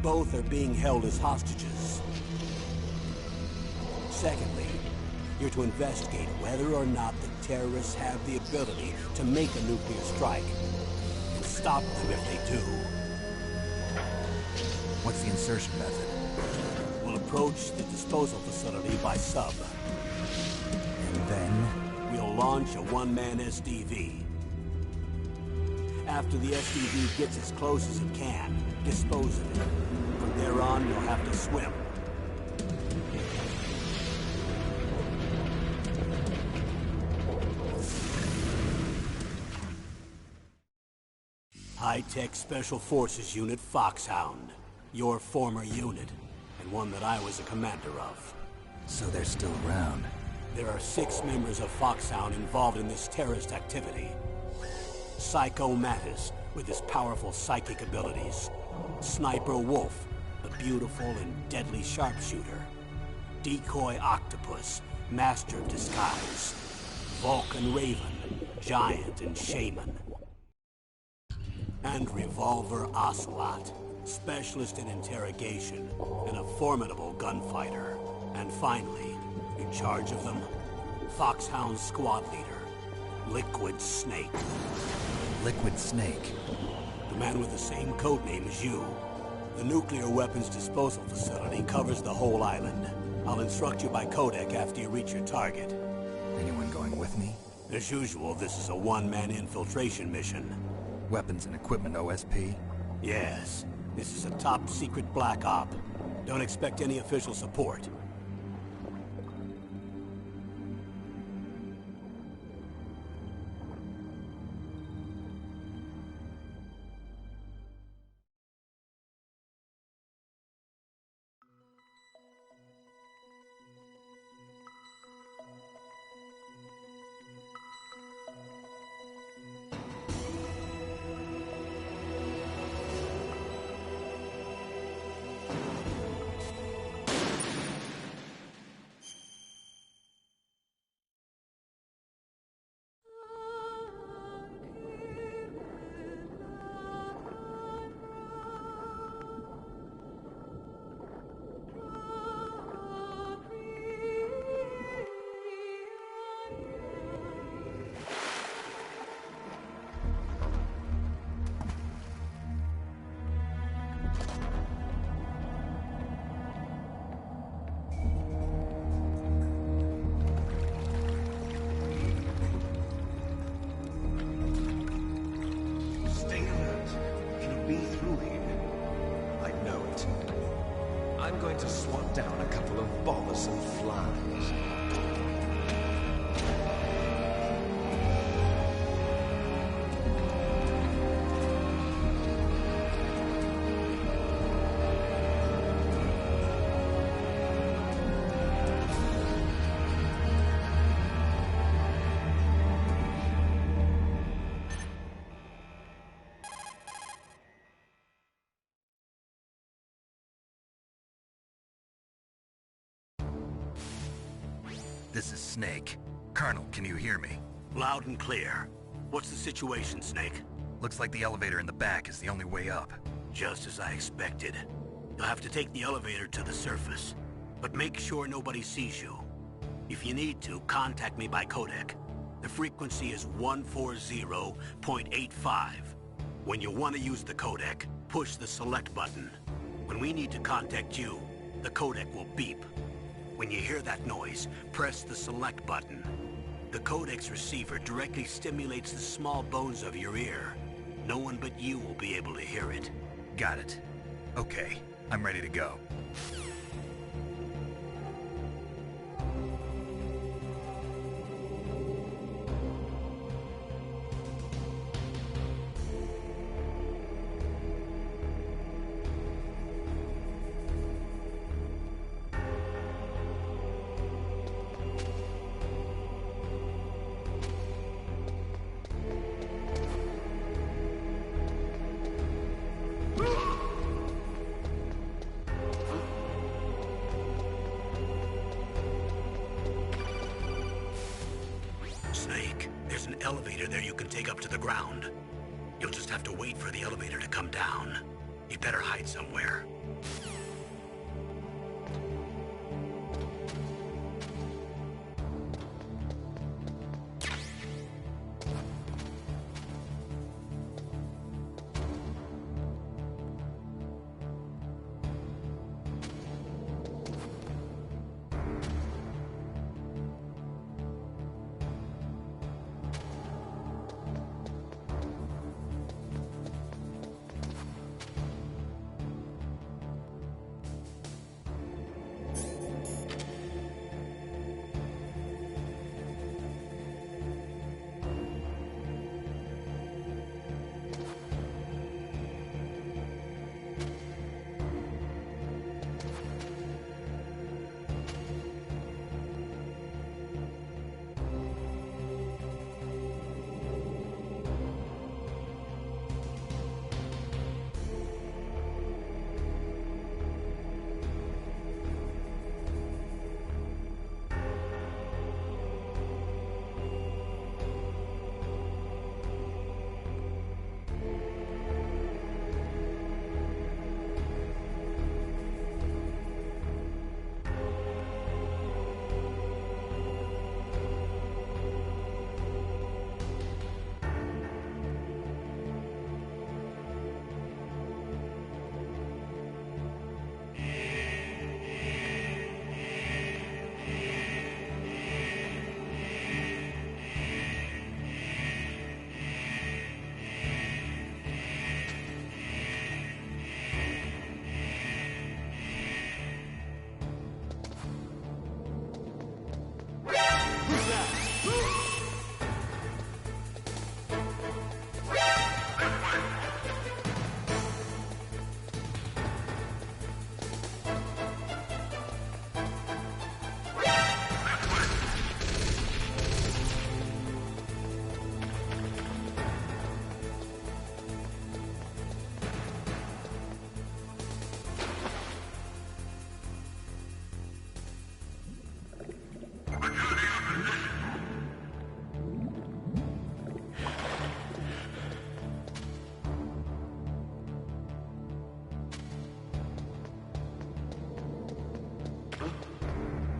Both are being held as hostages. Secondly, you're to investigate whether or not the terrorists have the ability to make a nuclear strike, and stop them if they do. What's the insertion method? We'll approach the disposal facility by sub. And then? We'll launch a one-man SDV. After the SDV gets as close as it can, dispose of it. From there on, you'll have to swim. High-Tech Special Forces Unit Foxhound. Your former unit, and one that I was a commander of. So they're still around. There are 6 members of Foxhound involved in this terrorist activity. Psycho Mantis, with his powerful psychic abilities. Sniper Wolf, the beautiful and deadly sharpshooter. Decoy Octopus, master of disguise. Vulcan Raven, giant and shaman. And Revolver Ocelot, specialist in interrogation and a formidable gunfighter. And finally, in charge of them, Foxhound squad leader, Liquid Snake. Liquid Snake? The man with the same codename as you. The nuclear weapons disposal facility covers the whole island. I'll instruct you by codec after you reach your target. Anyone going with me? As usual, this is a one-man infiltration mission. Weapons and equipment OSP? Yes. This is a top-secret black op. Don't expect any official support. I'm going to swat down a couple of bothersome flies. This is Snake. Colonel, can you hear me? Loud and clear. What's the situation, Snake? Looks like the elevator in the back is the only way up. Just as I expected. You'll have to take the elevator to the surface, but make sure nobody sees you. If you need to, contact me by codec. The frequency is 140.85. When you want to use the codec, push the select button. When we need to contact you, the codec will beep. When you hear that noise, press the select button. The codec's receiver directly stimulates the small bones of your ear. No one but you will be able to hear it. Got it. Okay, I'm ready to go. Snake, there's an elevator there you can take up to the ground. You'll just have to wait for the elevator to come down. He better hide somewhere.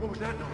What was that noise?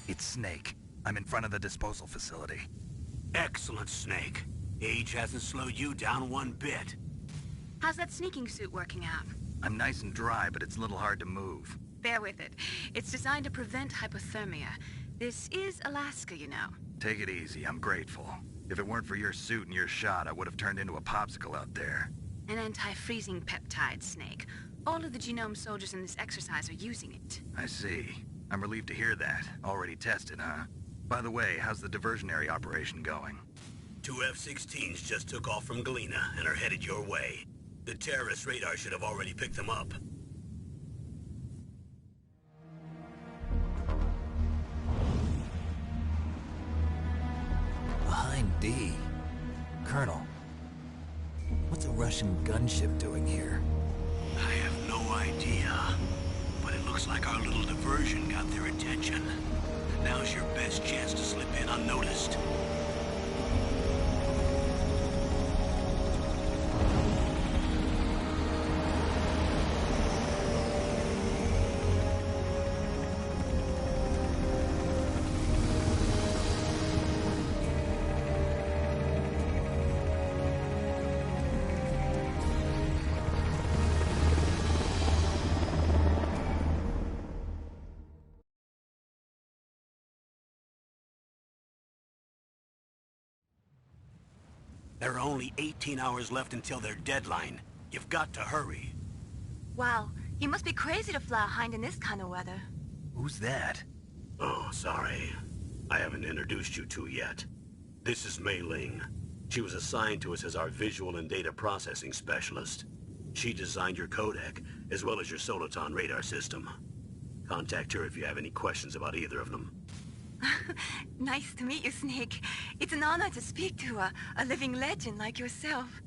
It's Snake. I'm in front of the disposal facility. Excellent, Snake. Age hasn't slowed you down one bit. How's that sneaking suit working out? I'm nice and dry, but it's a little hard to move. Bear with it. It's designed to prevent hypothermia. This is Alaska, you know. Take it easy, I'm grateful. If it weren't for your suit and your shot, I would have turned into a popsicle out there. An anti-freezing peptide, Snake. All of the genome soldiers in this exercise are using it. I see. I'm relieved to hear that. Already tested, huh? By the way, how's the diversionary operation going? 2 F-16s just took off from Galena and are headed your way. The terrorist radar should have already picked them up. Behind D. Colonel, what's a Russian gunship doing here? I have no idea. But it looks like our little diversion got their attention. Now's your best chance to slip in unnoticed. There are only 18 hours left until their deadline. You've got to hurry. Wow, you must be crazy to fly a hind in this kind of weather. Who's that? Oh, sorry. I haven't introduced you to yet. This is Mei Ling. She was assigned to us as our visual and data processing specialist. She designed your codec, as well as your Soliton radar system. Contact her if you have any questions about either of them. Nice to meet you, Snake. It's an honor to speak to a living legend like yourself.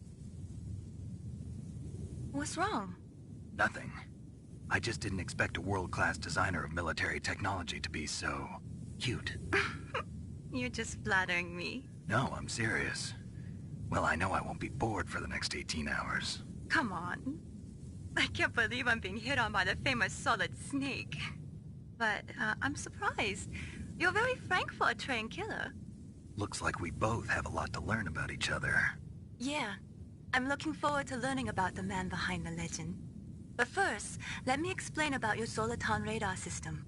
What's wrong? Nothing. I just didn't expect a world-class designer of military technology to be so... cute. You're just flattering me. No, I'm serious. Well, I know I won't be bored for the next 18 hours. Come on. I can't believe I'm being hit on by the famous Solid Snake. But I'm surprised. You're very frank for a trained killer. Looks like we both have a lot to learn about each other. Yeah. I'm looking forward to learning about the man behind the legend. But first, let me explain about your Soliton radar system.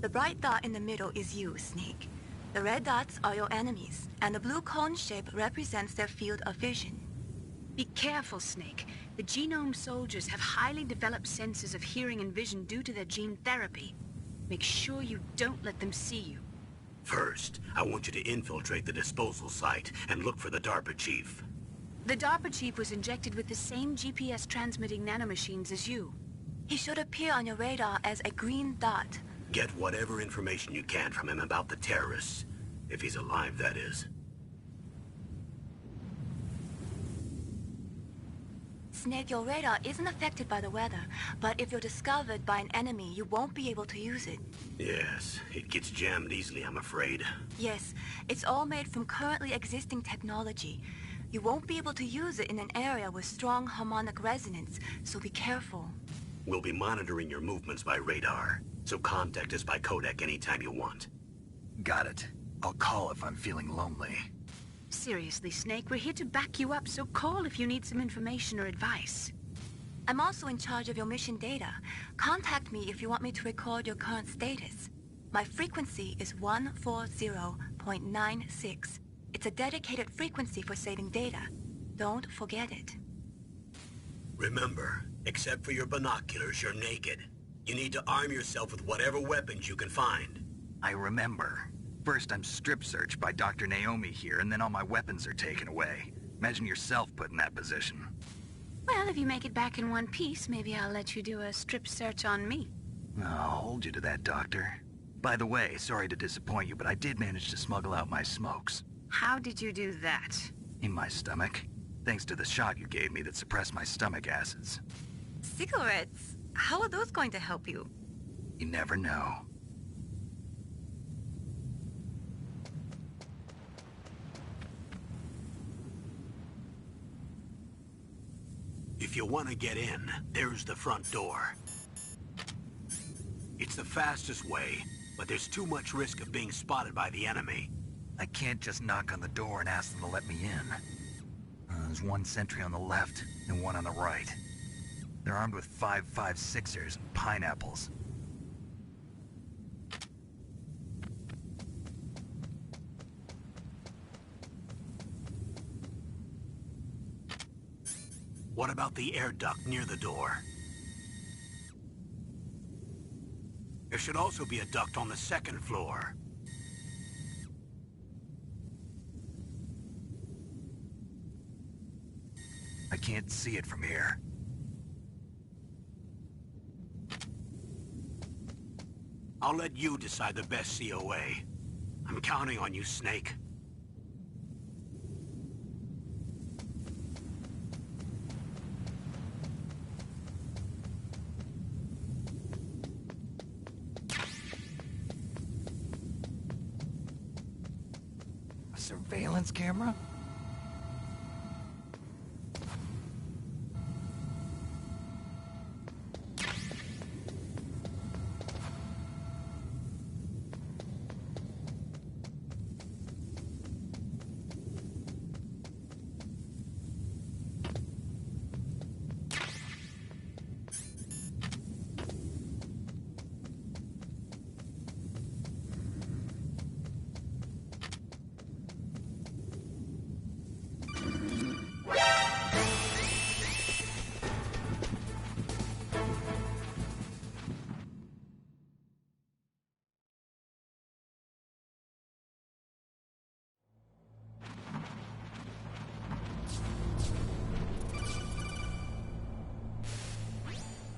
The bright dot in the middle is you, Snake. The red dots are your enemies, and the blue cone shape represents their field of vision. Be careful, Snake. The genome soldiers have highly developed senses of hearing and vision due to their gene therapy. Make sure you don't let them see you. First, I want you to infiltrate the disposal site and look for the DARPA chief. The DARPA chief was injected with the same GPS transmitting nanomachines as you. He should appear on your radar as a green dot. Get whatever information you can from him about the terrorists. If he's alive, that is. Snake, your radar isn't affected by the weather, but if you're discovered by an enemy, you won't be able to use it. Yes, it gets jammed easily, I'm afraid. Yes, it's all made from currently existing technology. You won't be able to use it in an area with strong harmonic resonance, so be careful. We'll be monitoring your movements by radar, so contact us by codec anytime you want. Got it. I'll call if I'm feeling lonely. Seriously, Snake, we're here to back you up, so call if you need some information or advice. I'm also in charge of your mission data. Contact me if you want me to record your current status. My frequency is 140.96. It's a dedicated frequency for saving data. Don't forget it. Remember, except for your binoculars, you're naked. You need to arm yourself with whatever weapons you can find. I remember. First, I'm strip-searched by Dr. Naomi here, and then all my weapons are taken away. Imagine yourself put in that position. Well, if you make it back in one piece, maybe I'll let you do a strip search on me. I'll hold you to that, Doctor. By the way, sorry to disappoint you, but I did manage to smuggle out my smokes. How did you do that? In my stomach. Thanks to the shot you gave me that suppressed my stomach acids. Cigarettes? How are those going to help you? You never know. If you want to get in, there's the front door. It's the fastest way, but there's too much risk of being spotted by the enemy. I can't just knock on the door and ask them to let me in. There's one sentry on the left and one on the right. They're armed with 5.56ers and pineapples. What about the air duct near the door? There should also be a duct on the second floor. I can't see it from here. I'll let you decide the best COA. I'm counting on you, Snake. A surveillance camera?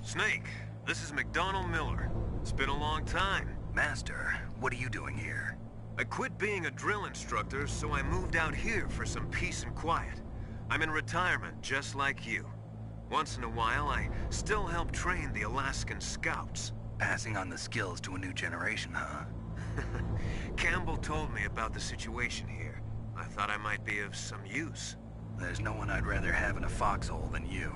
Snake, this is McDonald Miller. It's been a long time. Master, what are you doing here? I quit being a drill instructor, so I moved out here for some peace and quiet. I'm in retirement, just like you. Once in a while, I still help train the Alaskan Scouts. Passing on the skills to a new generation, huh? Campbell told me about the situation here. I thought I might be of some use. There's no one I'd rather have in a foxhole than you.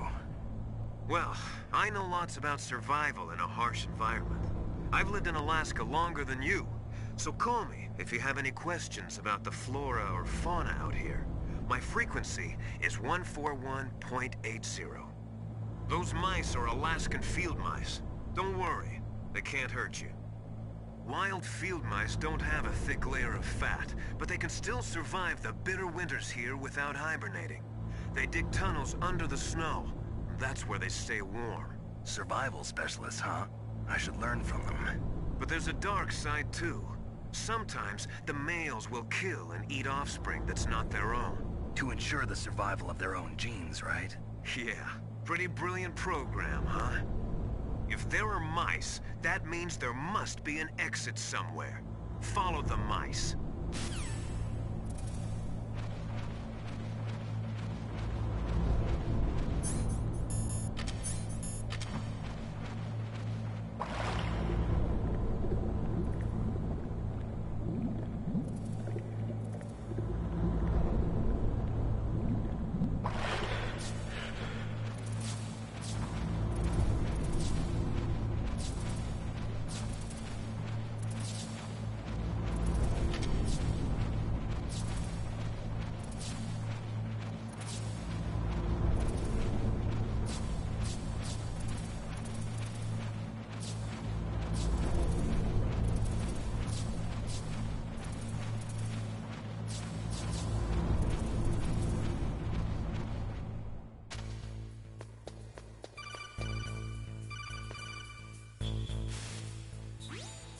Well, I know lots about survival in a harsh environment. I've lived in Alaska longer than you, so call me if you have any questions about the flora or fauna out here. My frequency is 141.80. Those mice are Alaskan field mice. Don't worry, they can't hurt you. Wild field mice don't have a thick layer of fat, but they can still survive the bitter winters here without hibernating. They dig tunnels under the snow. That's where they stay warm. Survival specialists, huh? I should learn from them. But there's a dark side too. Sometimes the males will kill and eat offspring that's not their own. To ensure the survival of their own genes, right? Yeah, pretty brilliant program, huh? If there are mice, that means there must be an exit somewhere. Follow the mice.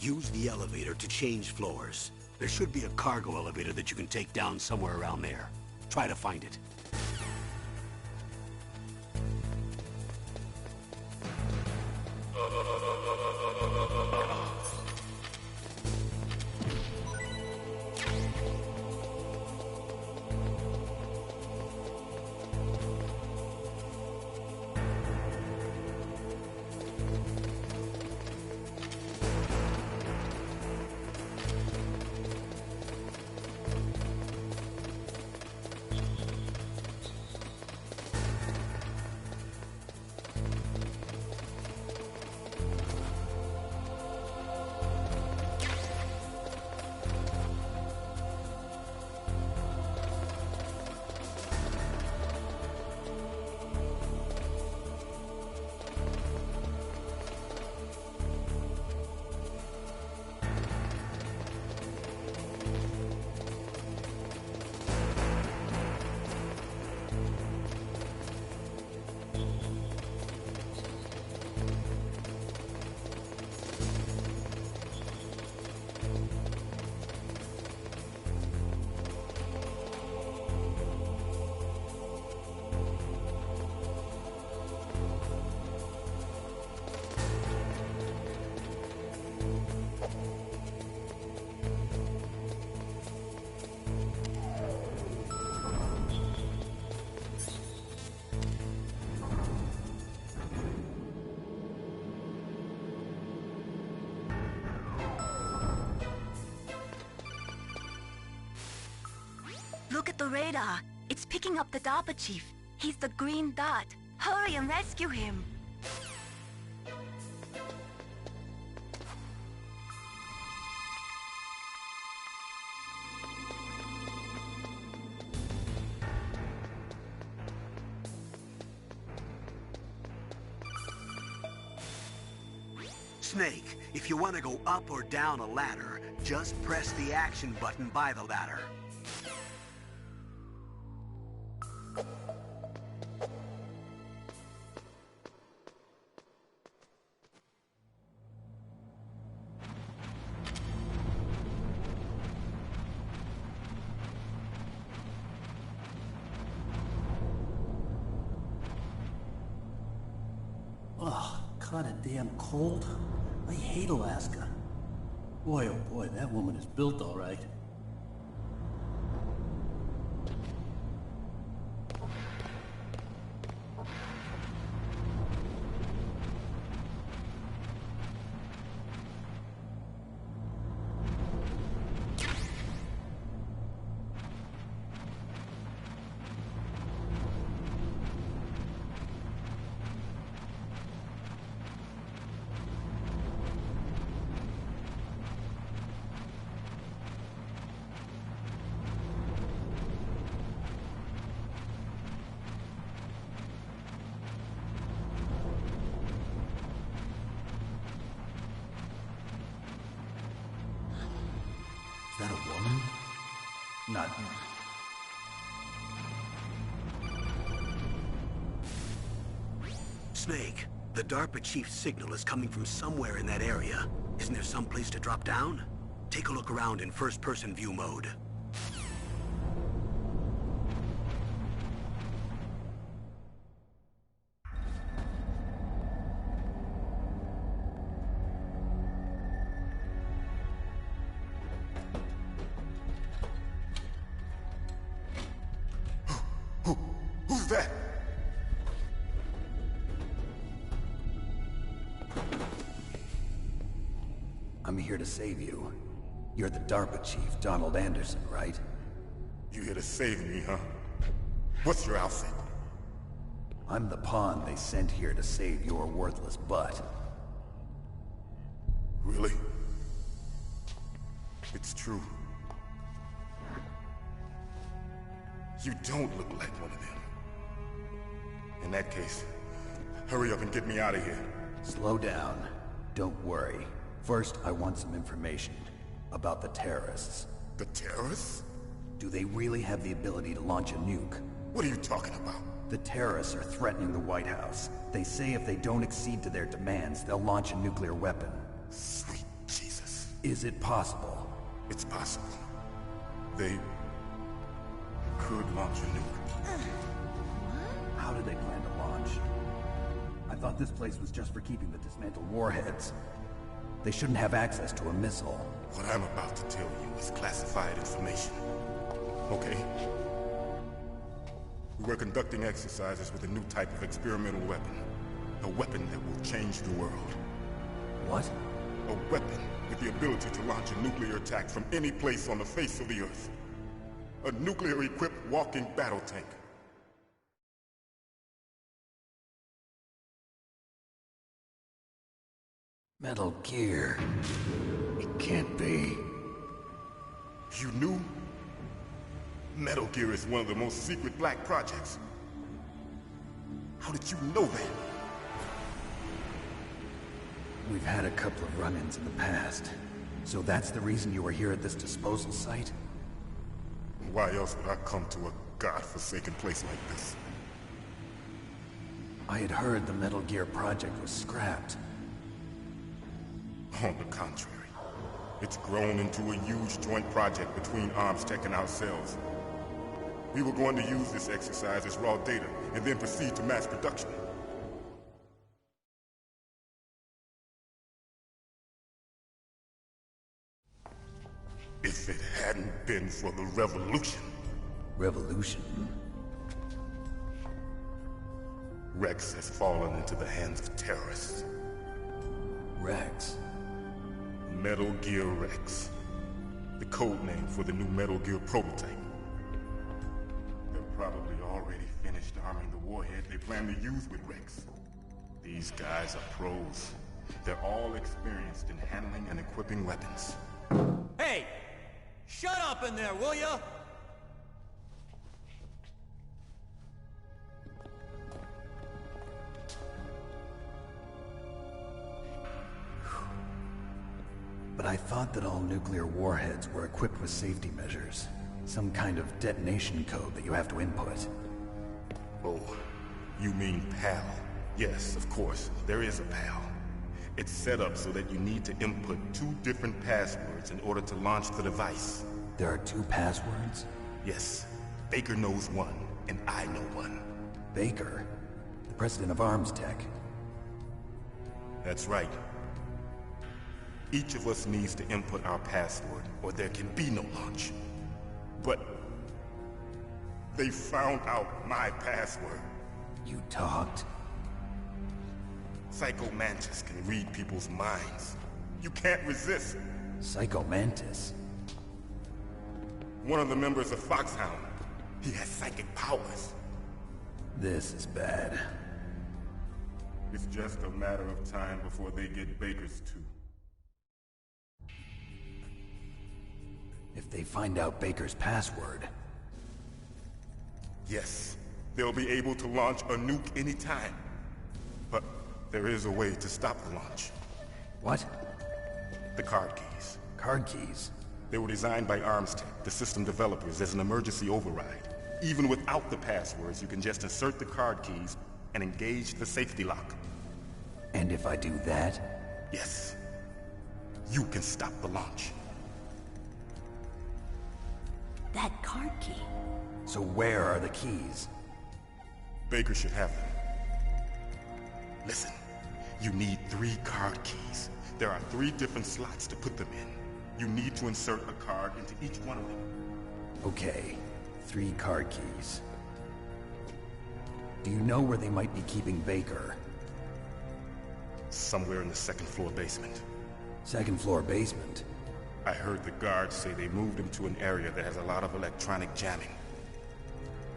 Use the elevator to change floors. There should be a cargo elevator that you can take down somewhere around there. Try to find it. The radar. It's picking up the DARPA chief. He's the green dot. Hurry and rescue him. Snake, if you want to go up or down a ladder, just press the action button by the ladder. Ugh, kinda damn cold. I hate Alaska. Boy, oh boy, that woman is built all right. Is that a woman? Not... Snake, the DARPA chief's signal is coming from somewhere in that area. Isn't there some place to drop down? Take a look around in first-person view mode. Who's that? I'm here to save you. You're the DARPA chief, Donald Anderson, right? You here to save me, huh? What's your outfit? I'm the pawn they sent here to save your worthless butt. Really? It's true. You don't look like one of them. In that case, hurry up and get me out of here. Slow down. Don't worry. First, I want some information about the terrorists. The terrorists? Do they really have the ability to launch a nuke? What are you talking about? The terrorists are threatening the White House. They say if they don't accede to their demands, they'll launch a nuclear weapon. Sweet Jesus. Is it possible? It's possible. They could launch a nuke. How do they plan to launch? I thought this place was just for keeping the dismantled warheads. They shouldn't have access to a missile. What I'm about to tell you is classified information. Okay? We were conducting exercises with a new type of experimental weapon. A weapon that will change the world. What? A weapon with the ability to launch a nuclear attack from any place on the face of the Earth. A nuclear-equipped walking battle tank. Metal Gear. It can't be. You knew? Metal Gear is one of the most secret black projects. How did you know that? We've had a couple of run-ins in the past. So that's the reason you were here at this disposal site? Why else would I come to a godforsaken place like this? I had heard the Metal Gear project was scrapped. On the contrary, it's grown into a huge joint project between ArmsTech and ourselves. We were going to use this exercise as raw data and then proceed to mass production. If it hadn't been for the revolution... Revolution? Rex has fallen into the hands of terrorists. Rex? Metal Gear Rex. The code name for the new Metal Gear prototype. finished arming the warhead they plan to use with Rex. These guys are pros. They're all experienced in handling and equipping weapons. Hey! Shut up in there, will ya? But I thought that all nuclear warheads were equipped with safety measures. Some kind of detonation code that you have to input. Oh, you mean PAL? Yes, of course, there is a PAL. It's set up so that you need to input 2 different passwords in order to launch the device. There are 2 passwords? Yes. Baker knows one, and I know one. Baker? The president of ArmsTech? That's right. Each of us needs to input our password, or there can be no launch. But they found out my password. You talked? Psycho Mantis can read people's minds. You can't resist. Psycho Mantis? One of the members of Foxhound. He has psychic powers. This is bad. It's just a matter of time before they get Baker's too. If they find out Baker's password... Yes, they'll be able to launch a nuke anytime. But there is a way to stop the launch. What? The card keys. Card keys? They were designed by ArmsTech, the system developers, as an emergency override. Even without the passwords, you can just insert the card keys and engage the safety lock. And if I do that? Yes. You can stop the launch. That card key. So where are the keys? Baker should have them. Listen, you need 3 card keys. There are 3 different slots to put them in. You need to insert a card into each one of them. Okay, 3 card keys. Do you know where they might be keeping Baker? Somewhere in the 2nd floor basement. 2nd floor basement? I heard the guards say they moved him to an area that has a lot of electronic jamming.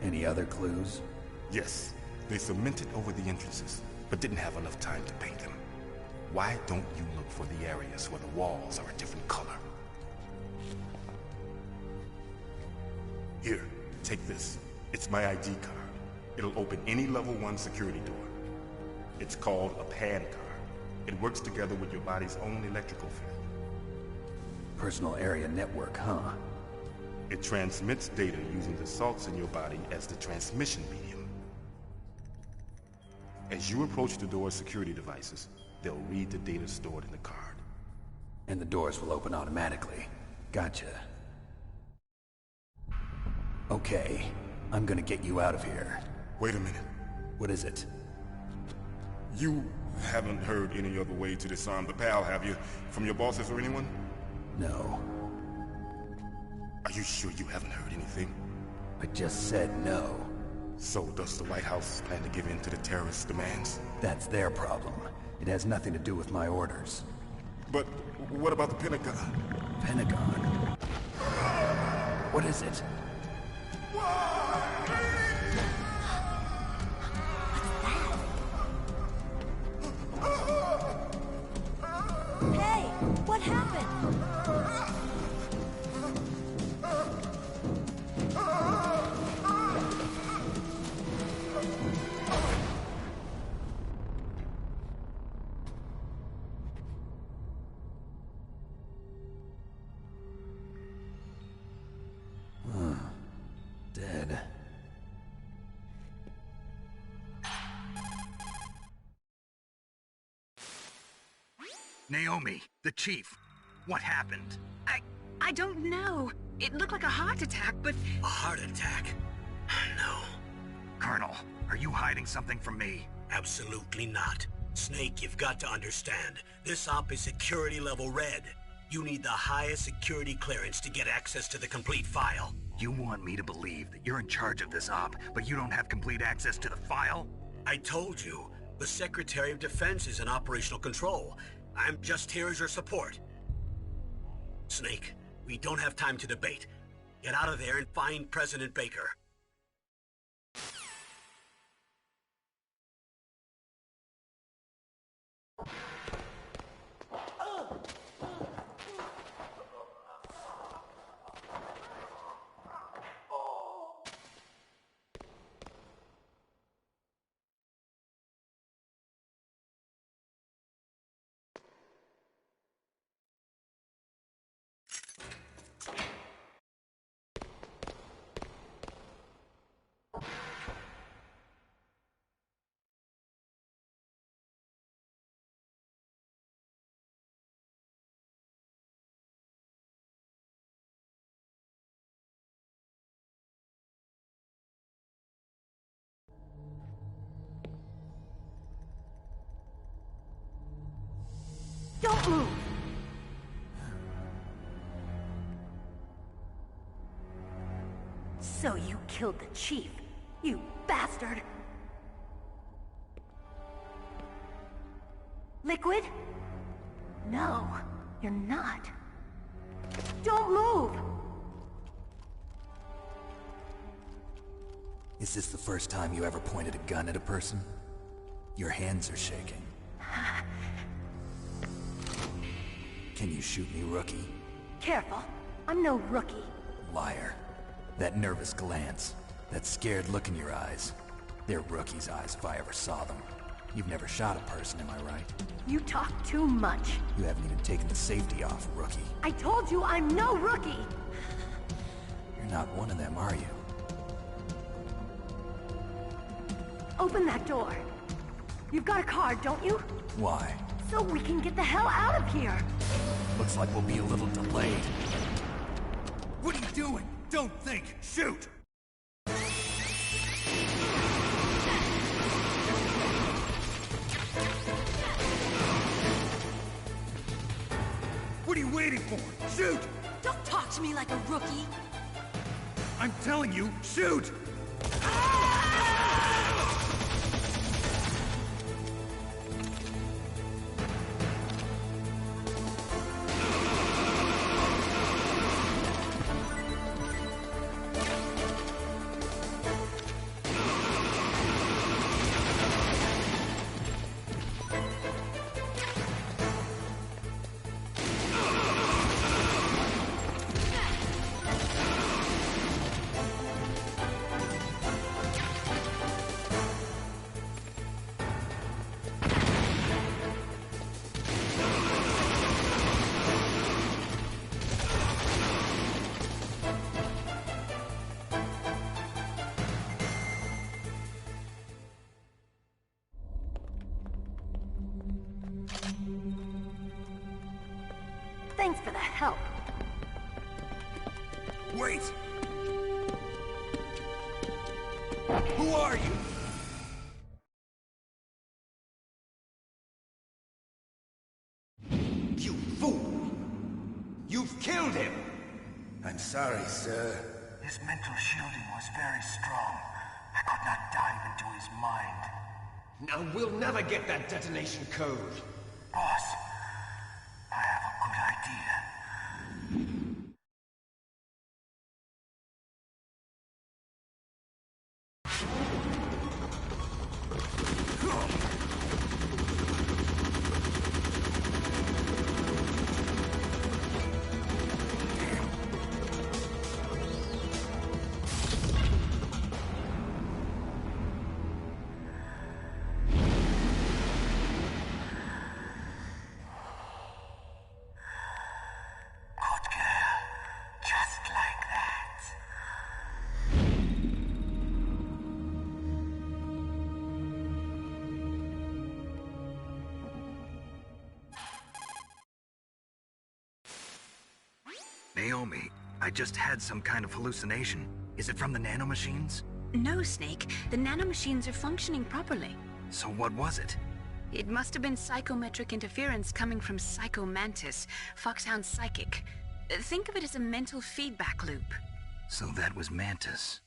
Any other clues? Yes. They cemented over the entrances, but didn't have enough time to paint them. Why don't you look for the areas where the walls are a different color? Here, take this. It's my ID card. It'll open any level 1 security door. It's called a PAN card. It works together with your body's own electrical field. Personal area network, huh? It transmits data using the salts in your body as the transmission medium. As you approach the door's security devices, they'll read the data stored in the card. And the doors will open automatically. Gotcha. Okay, I'm gonna get you out of here. Wait a minute. What is it? You haven't heard any other way to disarm the PAL, have you? From your bosses or anyone? No. Are you sure you haven't heard anything? I just said no. So does the White House plan to give in to the terrorists' demands? That's their problem. It has nothing to do with my orders. But what about the Pentagon? Pentagon? What is it? Hey, what happened? Dead. Naomi, the chief. What happened? I don't know. It looked like a heart attack, but... A heart attack? No. Colonel, are you hiding something from me? Absolutely not. Snake, you've got to understand. This op is security level red. You need the highest security clearance to get access to the complete file. You want me to believe that you're in charge of this op, but you don't have complete access to the file? I told you, the Secretary of Defense is in operational control. I'm just here as your support. Snake, we don't have time to debate. Get out of there and find President Baker. Don't move! So you killed the chief, you bastard! Liquid? No, you're not. Don't move! Is this the first time you ever pointed a gun at a person? Your hands are shaking. Can you shoot me, rookie? Careful, I'm no rookie. Liar. That nervous glance, that scared look in your eyes. They're rookie's eyes if I ever saw them. You've never shot a person, am I right? You talk too much. You haven't even taken the safety off, rookie. I told you I'm no rookie! You're not one of them, are you? Open that door. You've got a card, don't you? Why? So we can get the hell out of here! Looks like we'll be a little delayed. What are you doing? Don't think! Shoot! What are you waiting for? Shoot! Don't talk to me like a rookie! I'm telling you, shoot! Thanks for the help. Wait! Who are you? You fool! You've killed him! I'm sorry, sir. His mental shielding was very strong. I could not dive into his mind. Now we'll never get that detonation code. Boss, I have a good idea. Naomi, I just had some kind of hallucination. Is it from the nanomachines? No, Snake. The nanomachines are functioning properly. So what was it? It must have been psychometric interference coming from Psycho Mantis, Foxhound's psychic. Think of it as a mental feedback loop. So that was Mantis.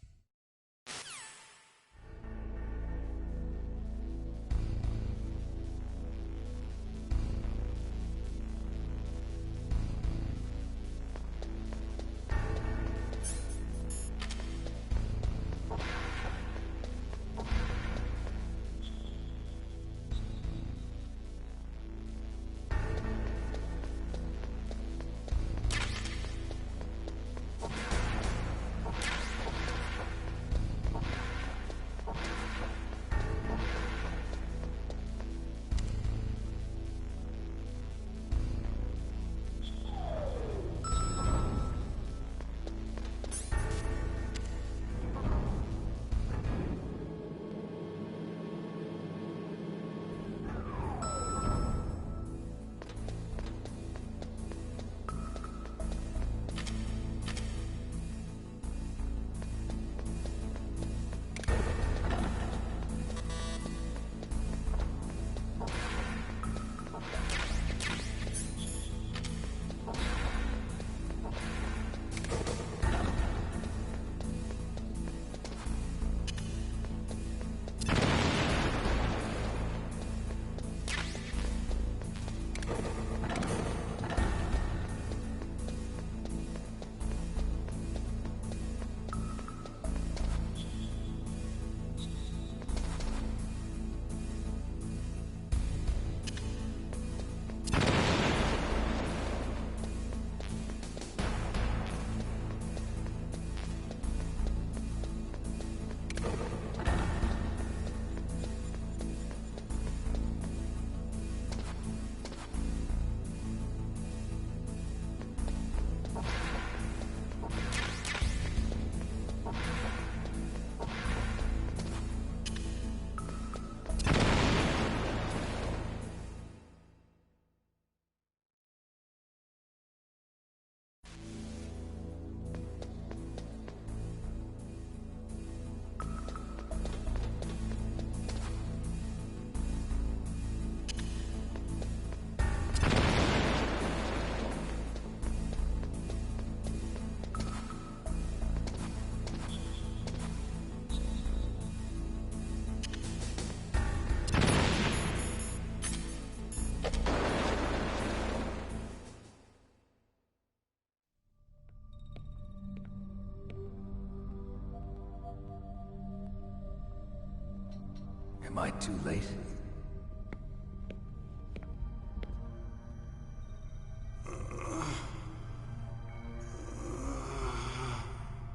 Am I too late?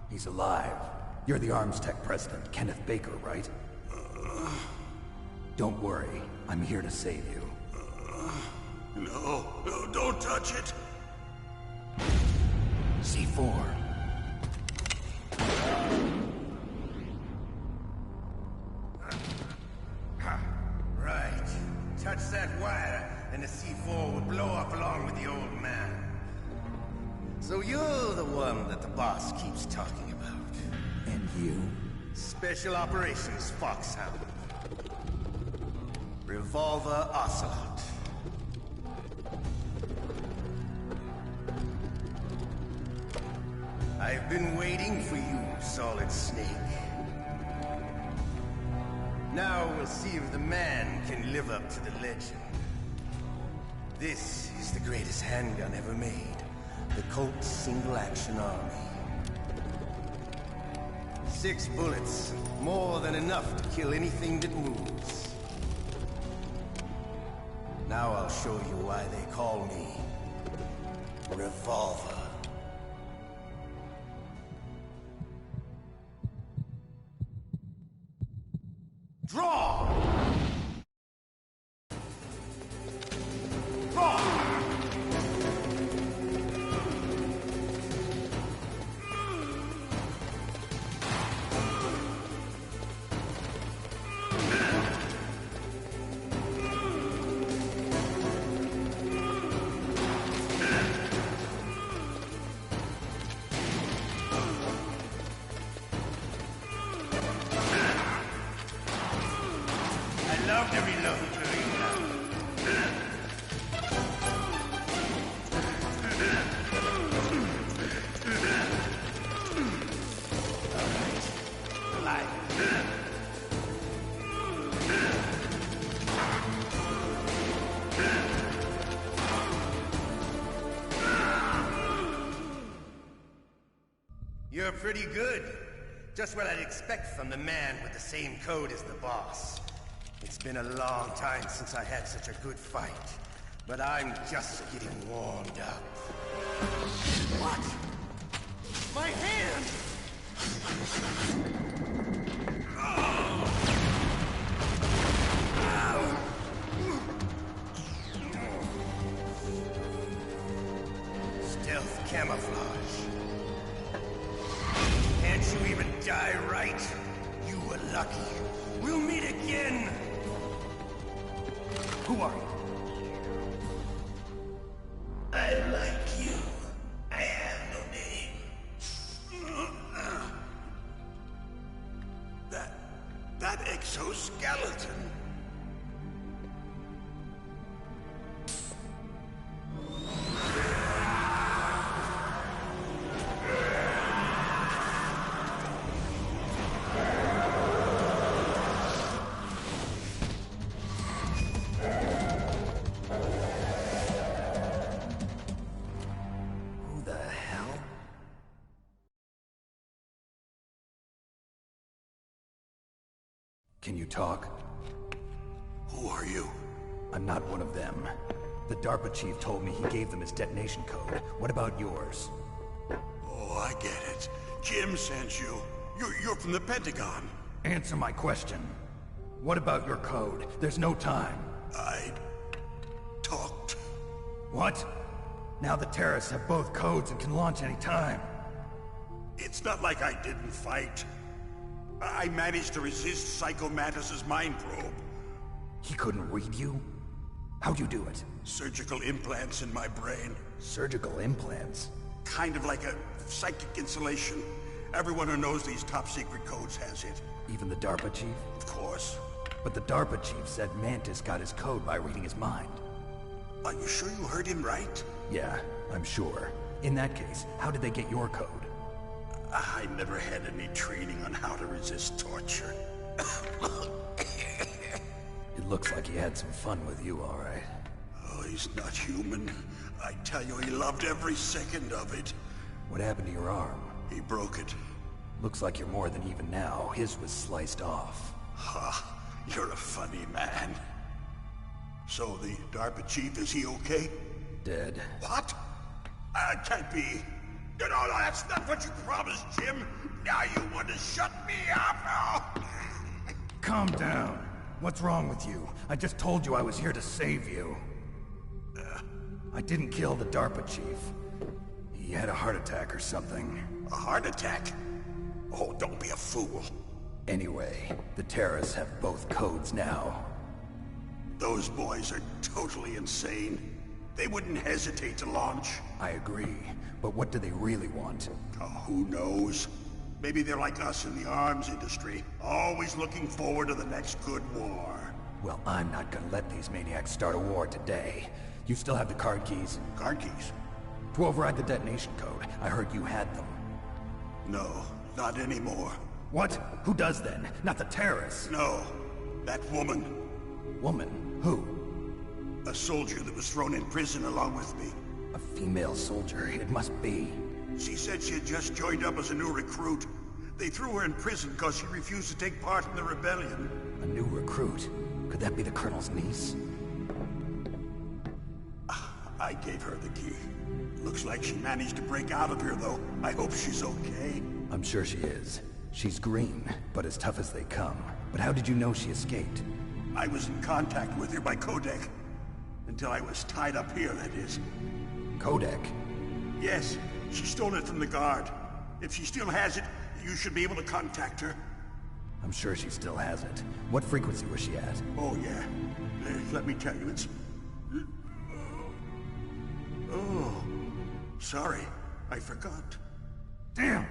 He's alive. You're the Arms Tech president, Kenneth Baker, right? Don't worry. I'm here to save you. No, don't touch it! C4. Right. Touch that wire, and the C4 will blow up along with the old man. So you're the one that the boss keeps talking about. And you? Special Operations Foxhound. Revolver Ocelot. I've been waiting for you, Solid Snake. Now we'll see if the man can live up to the legend. This is the greatest handgun ever made. The Colt Single Action Army. 6 bullets, more than enough to kill anything that moves. Now I'll show you why they call me Revolver. Draw! Draw! I love to reload during You're pretty good. Just what I'd expect from the man with the same code as the boss. It's been a long time since I had such a good fight, but I'm just getting warmed up. What? My hand! Stealth camouflage. Can't you even die right? You were lucky. We'll meet again! Who are you? I like you. I have no name. That exoskeleton. Can you talk? Who are you? I'm not one of them. The DARPA chief told me he gave them his detonation code. What about yours? Oh, I get it. Jim sent you. You're from the Pentagon. Answer my question. What about your code? There's no time. I talked. What? Now the terrorists have both codes and can launch any time. It's not like I didn't fight. I managed to resist Psycho Mantis's mind probe. He couldn't read you? How'd you do it? Surgical implants in my brain. Surgical implants? Kind of like a psychic insulation. Everyone who knows these top-secret codes has it. Even the DARPA chief? Of course. But the DARPA chief said Mantis got his code by reading his mind. Are you sure you heard him right? Yeah, I'm sure. In that case, how did they get your code? I never had any training on how to resist torture. It looks like he had some fun with you, all right. Oh, he's not human. I tell you, he loved every second of it. What happened to your arm? He broke it. Looks like you're more than even now. His was sliced off. Ha! You're a funny man. So the DARPA chief, is he okay? Dead. What? That can't be. No, that's not what you promised, Jim. Now you want to shut me up? Calm down. What's wrong with you? I just told you I was here to save you. I didn't kill the DARPA chief. He had a heart attack or something. A heart attack? Oh, don't be a fool. Anyway, the terrorists have both codes now. Those boys are totally insane. They wouldn't hesitate to launch. I agree, but what do they really want? Oh, who knows? Maybe they're like us in the arms industry, always looking forward to the next good war. Well, I'm not gonna let these maniacs start a war today. You still have the card keys? Card keys? To override the detonation code. I heard you had them. No, not anymore. What? Who does then? Not the terrorists? No, that woman. Woman? Who? A soldier that was thrown in prison along with me. A female soldier, it must be. She said she had just joined up as a new recruit. They threw her in prison because she refused to take part in the rebellion. A new recruit? Could that be the Colonel's niece? I gave her the key. Looks like she managed to break out of here, though. I hope she's okay. I'm sure she is. She's green, but as tough as they come. But how did you know she escaped? I was in contact with her by codec. Until I was tied up here, that is. Codec? Yes, she stole it from the guard. If she still has it, you should be able to contact her. I'm sure she still has it. What frequency was she at? Oh, yeah. Let me tell you, it's... Oh, sorry. I forgot. Damn!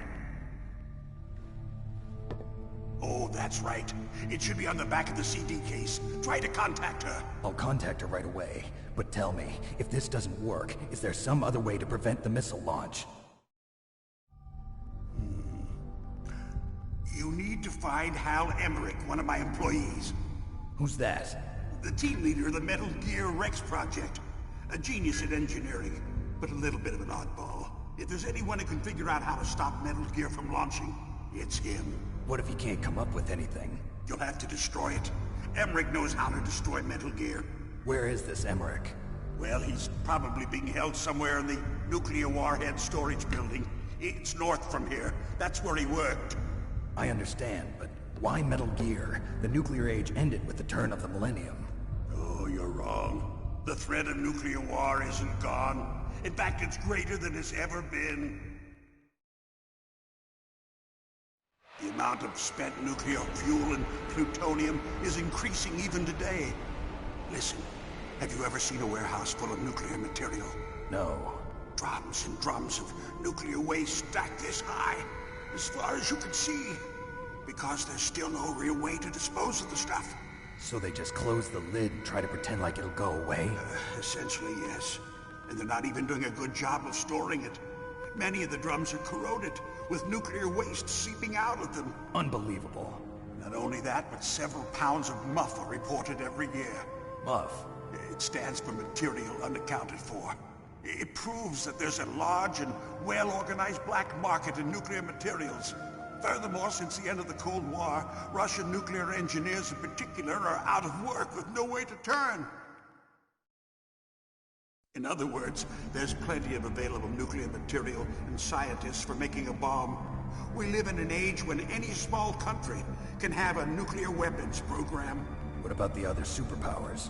Oh, that's right. It should be on the back of the CD case. Try to contact her. I'll contact her right away. But tell me, if this doesn't work, is there some other way to prevent the missile launch? You need to find Hal Emmerich, one of my employees. Who's that? The team leader of the Metal Gear Rex project. A genius at engineering, but a little bit of an oddball. If there's anyone who can figure out how to stop Metal Gear from launching, it's him. What if he can't come up with anything? You'll have to destroy it. Emmerich knows how to destroy Metal Gear. Where is this Emmerich? Well, he's probably being held somewhere in the nuclear warhead storage building. It's north from here. That's where he worked. I understand, but why Metal Gear? The nuclear age ended with the turn of the millennium. Oh, you're wrong. The threat of nuclear war isn't gone. In fact, it's greater than it's ever been. The amount of spent nuclear fuel and plutonium is increasing even today. Listen, have you ever seen a warehouse full of nuclear material? No. Drums and drums of nuclear waste stacked this high, as far as you can see. Because there's still no real way to dispose of the stuff. So they just close the lid and try to pretend like it'll go away? Essentially, yes. And they're not even doing a good job of storing it. Many of the drums are corroded, with nuclear waste seeping out of them. Unbelievable. Not only that, but several pounds of MUF are reported every year. MUF? It stands for material unaccounted for. It proves that there's a large and well-organized black market in nuclear materials. Furthermore, since the end of the Cold War, Russian nuclear engineers in particular are out of work with no way to turn. In other words, there's plenty of available nuclear material and scientists for making a bomb. We live in an age when any small country can have a nuclear weapons program. What about the other superpowers?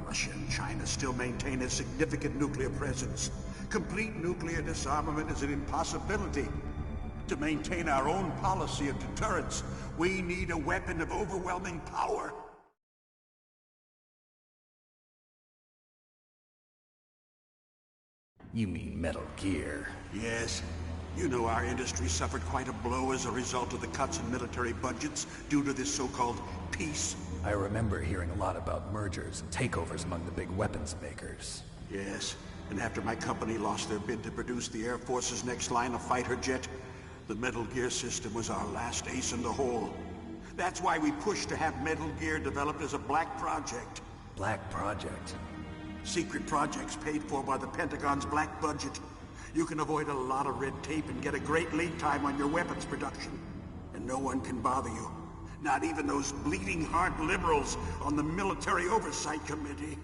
Russia and China still maintain a significant nuclear presence. Complete nuclear disarmament is an impossibility. To maintain our own policy of deterrence, we need a weapon of overwhelming power. You mean Metal Gear? Yes. You know our industry suffered quite a blow as a result of the cuts in military budgets due to this so-called peace. I remember hearing a lot about mergers and takeovers among the big weapons makers. Yes, and after my company lost their bid to produce the Air Force's next line of fighter jet, the Metal Gear system was our last ace in the hole. That's why we pushed to have Metal Gear developed as a black project. Black project? Secret projects paid for by the Pentagon's black budget. You can avoid a lot of red tape and get a great lead time on your weapons production. And no one can bother you. Not even those bleeding heart liberals on the Military Oversight Committee.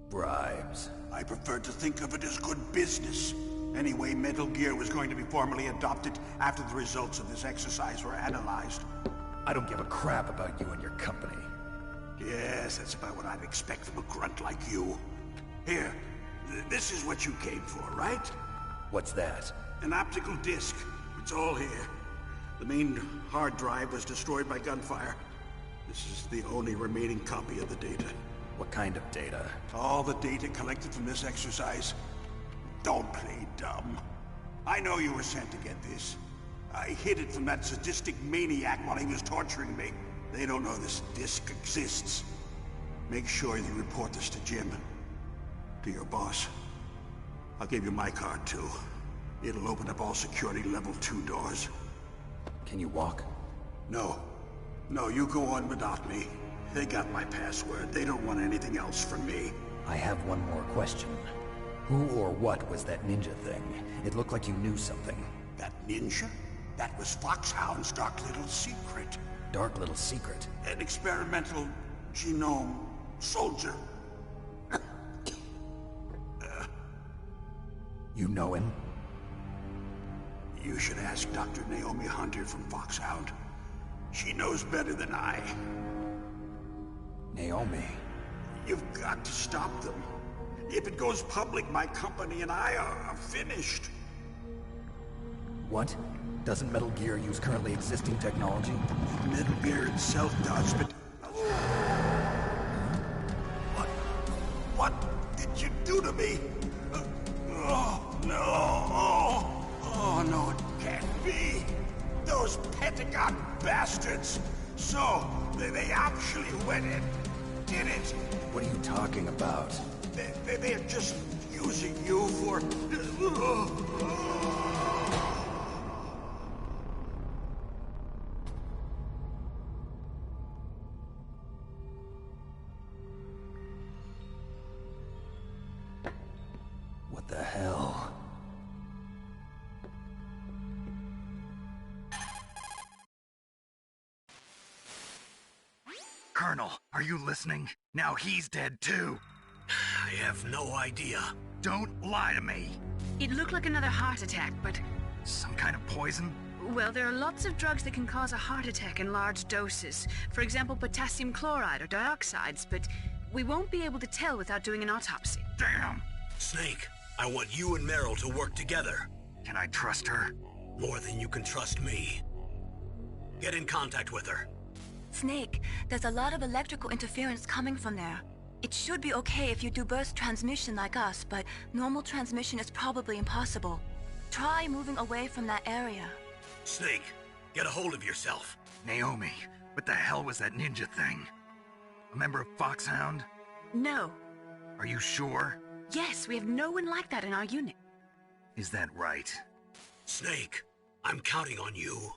Bribes. I prefer to think of it as good business. Anyway, Metal Gear was going to be formally adopted after the results of this exercise were analyzed. I don't give a crap about you and your company. Yes, that's about what I'd expect from a grunt like you. Here, this is what you came for, right? What's that? An optical disc. It's all here. The main hard drive was destroyed by gunfire. This is the only remaining copy of the data. What kind of data? All the data collected from this exercise. Don't play dumb. I know you were sent to get this. I hid it from that sadistic maniac while he was torturing me. They don't know this disc exists. Make sure you report this to Jim. To your boss. I'll give you my card too. It'll open up all security level 2 doors. Can you walk? No. No, you go on without me. They got my password. They don't want anything else from me. I have one more question. Who or what was that ninja thing? It looked like you knew something. That ninja? That was Foxhound's dark little secret. Dark little secret? An experimental genome soldier. You know him? You should ask Dr. Naomi Hunter from Foxhound. She knows better than I. Naomi? You've got to stop them. If it goes public, my company and I are finished. What? Doesn't Metal Gear use currently existing technology? Metal Gear itself does, but... What did you do to me? Oh, no. Oh, no, it can't be. Those Pentagon bastards. So, they actually went and did it. What are you talking about? They're just using you for... What the hell? Colonel, are you listening? Now he's dead too. I have no idea. Don't lie to me. It looked like another heart attack, but... Some kind of poison? Well, there are lots of drugs that can cause a heart attack in large doses. For example, potassium chloride or dioxides, but we won't be able to tell without doing an autopsy. Damn! Snake, I want you and Meryl to work together. Can I trust her? More than you can trust me. Get in contact with her. Snake, there's a lot of electrical interference coming from there. It should be okay if you do burst transmission like us, but normal transmission is probably impossible. Try moving away from that area. Snake, get a hold of yourself. Naomi, what the hell was that ninja thing? A member of Foxhound? No. Are you sure? Yes, we have no one like that in our unit. Is that right? Snake, I'm counting on you.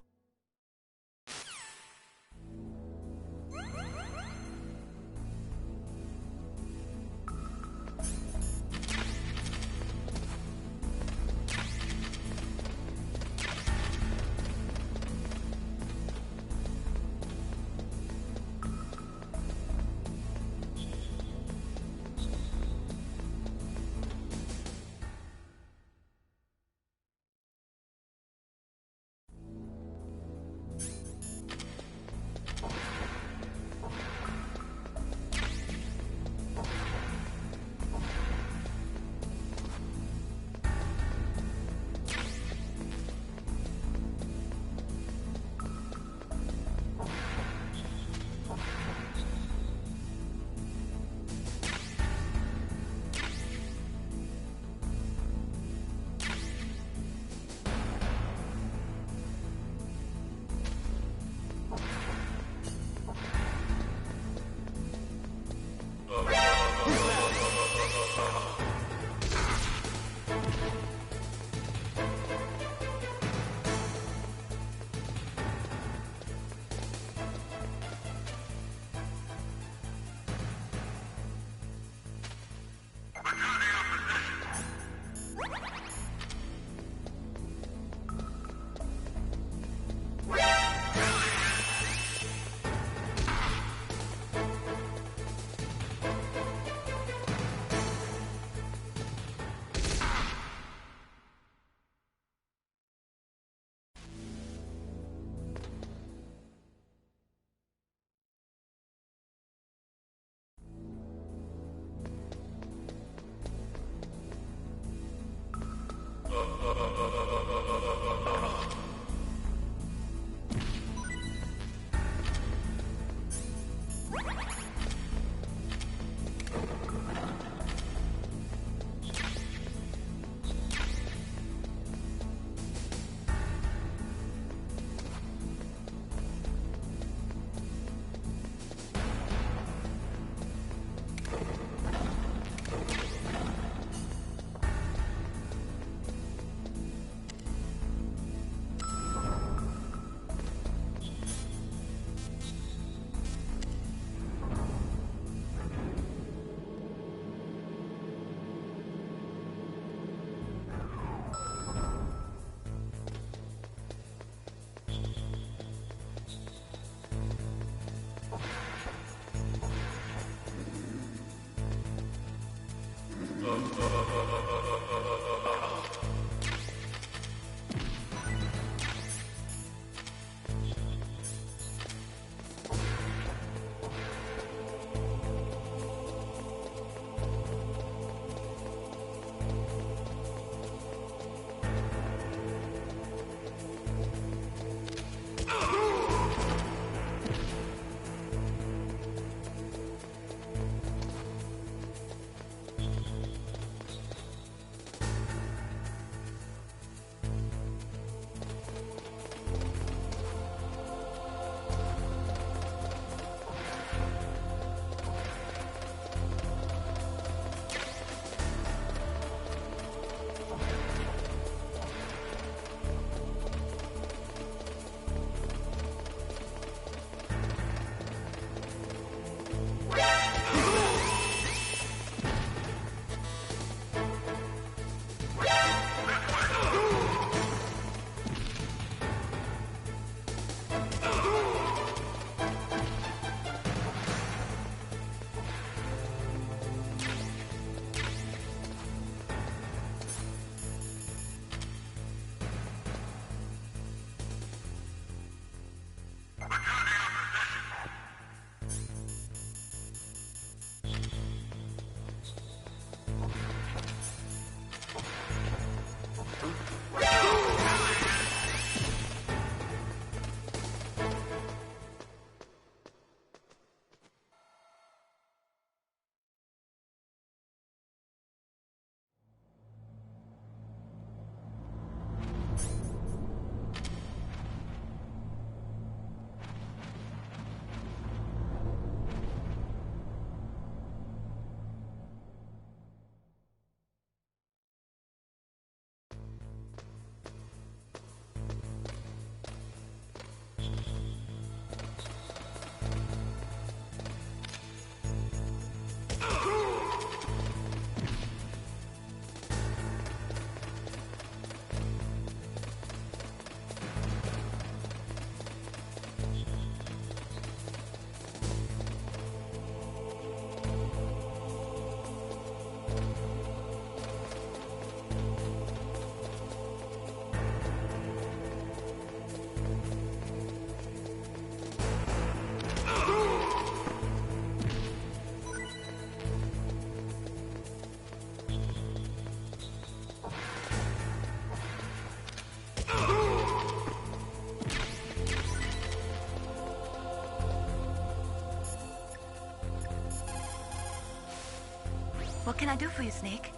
What can I do for you, Snake?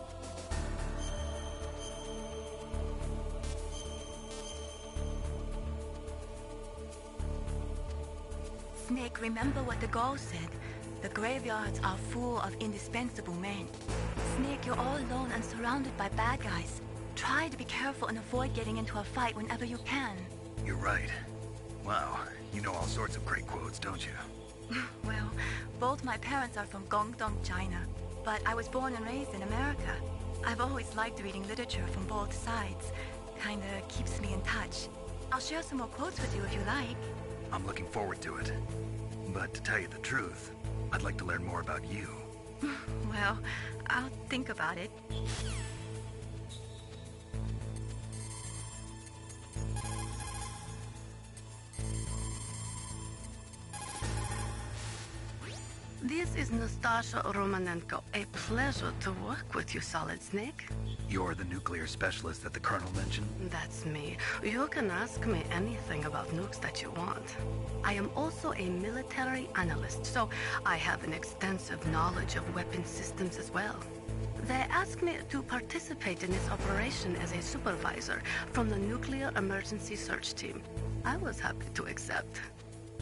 Snake, remember what the Gauls said. The graveyards are full of indispensable men. Snake, you're all alone and surrounded by bad guys. Try to be careful and avoid getting into a fight whenever you can. You're right. Wow, you know all sorts of great quotes, don't you? Well, both my parents are from Guangdong, China, but I was born and raised in America. I've always liked reading literature from both sides. Kinda keeps me in touch. I'll share some more quotes with you if you like. I'm looking forward to it. But to tell you the truth, I'd like to learn more about you. Well, I'll think about it. This is Nastasha Romanenko. A pleasure to work with you, Solid Snake. You're the nuclear specialist that the Colonel mentioned? That's me. You can ask me anything about nukes that you want. I am also a military analyst, so I have an extensive knowledge of weapon systems as well. They asked me to participate in this operation as a supervisor from the Nuclear Emergency Search Team. I was happy to accept.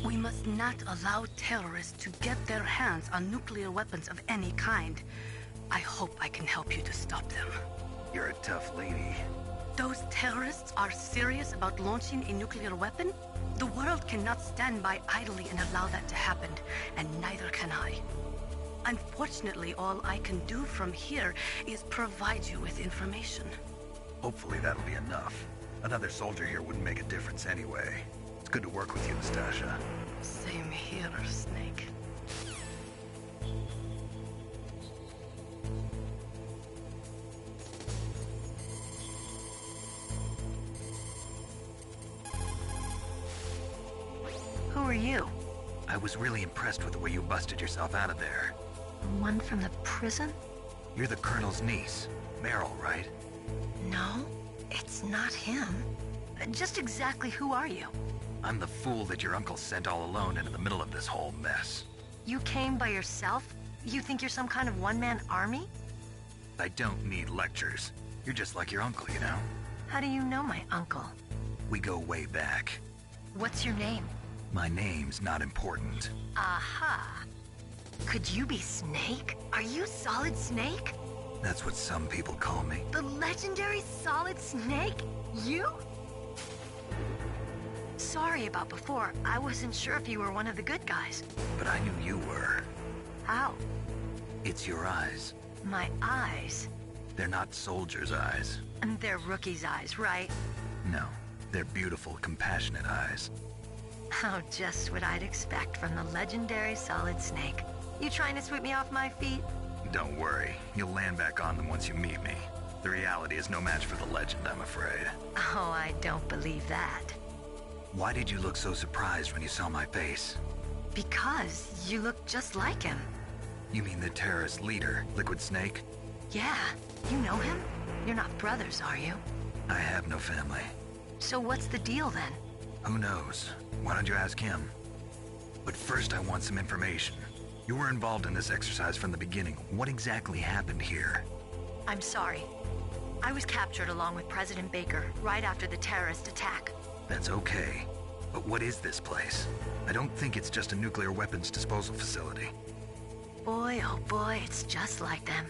We must not allow terrorists to get their hands on nuclear weapons of any kind. I hope I can help you to stop them. You're a tough lady. Those terrorists are serious about launching a nuclear weapon? The world cannot stand by idly and allow that to happen, and neither can I. Unfortunately, all I can do from here is provide you with information. Hopefully that'll be enough. Another soldier here wouldn't make a difference anyway. It's good to work with you, Nastasha. Same here, Snake. Who are you? I was really impressed with the way you busted yourself out of there. The one from the prison? You're the Colonel's niece, Meryl, right? No, it's not him. Just exactly who are you? I'm the fool that your uncle sent all alone into the middle of this whole mess. You came by yourself? You think you're some kind of one-man army? I don't need lectures. You're just like your uncle, you know? How do you know my uncle? We go way back. What's your name? My name's not important. Aha. Could you be Snake? Are you Solid Snake? That's what some people call me. The legendary Solid Snake? You? Sorry about before. I wasn't sure if you were one of the good guys. But I knew you were. How? It's your eyes. My eyes? They're not soldiers' eyes. And they're rookies' eyes, right? No, they're beautiful, compassionate eyes. Oh, just what I'd expect from the legendary Solid Snake. You trying to sweep me off my feet? Don't worry, you'll land back on them once you meet me. The reality is no match for the legend, I'm afraid. Oh, I don't believe that. Why did you look so surprised when you saw my face? Because you look just like him. You mean the terrorist leader, Liquid Snake? Yeah, you know him? You're not brothers, are you? I have no family. So what's the deal then? Who knows? Why don't you ask him? But first I want some information. You were involved in this exercise from the beginning. What exactly happened here? I'm sorry. I was captured along with President Baker right after the terrorist attack. That's okay. But what is this place? I don't think it's just a nuclear weapons disposal facility. Boy, oh boy, it's just like them.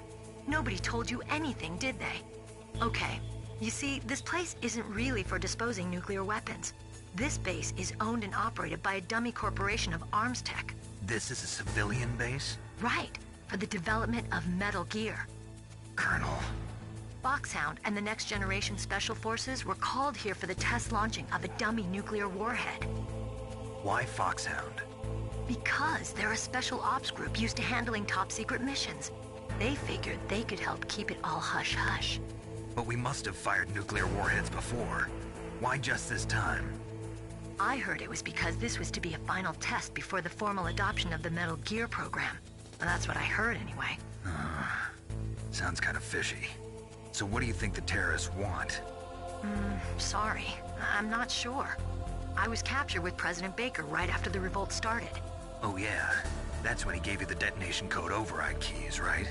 Nobody told you anything, did they? Okay, you see, this place isn't really for disposing nuclear weapons. This base is owned and operated by a dummy corporation of arms tech. This is a civilian base? Right, for the development of Metal Gear. Colonel. Foxhound and the Next Generation Special Forces were called here for the test launching of a dummy nuclear warhead. Why Foxhound? Because they're a special ops group used to handling top-secret missions. They figured they could help keep it all hush-hush. But we must have fired nuclear warheads before. Why just this time? I heard it was because this was to be a final test before the formal adoption of the Metal Gear program. Well, that's what I heard anyway. Sounds kind of fishy. So what do you think the terrorists want? Sorry. I'm not sure. I was captured with President Baker right after the revolt started. Oh yeah, that's when he gave you the detonation code override keys, right?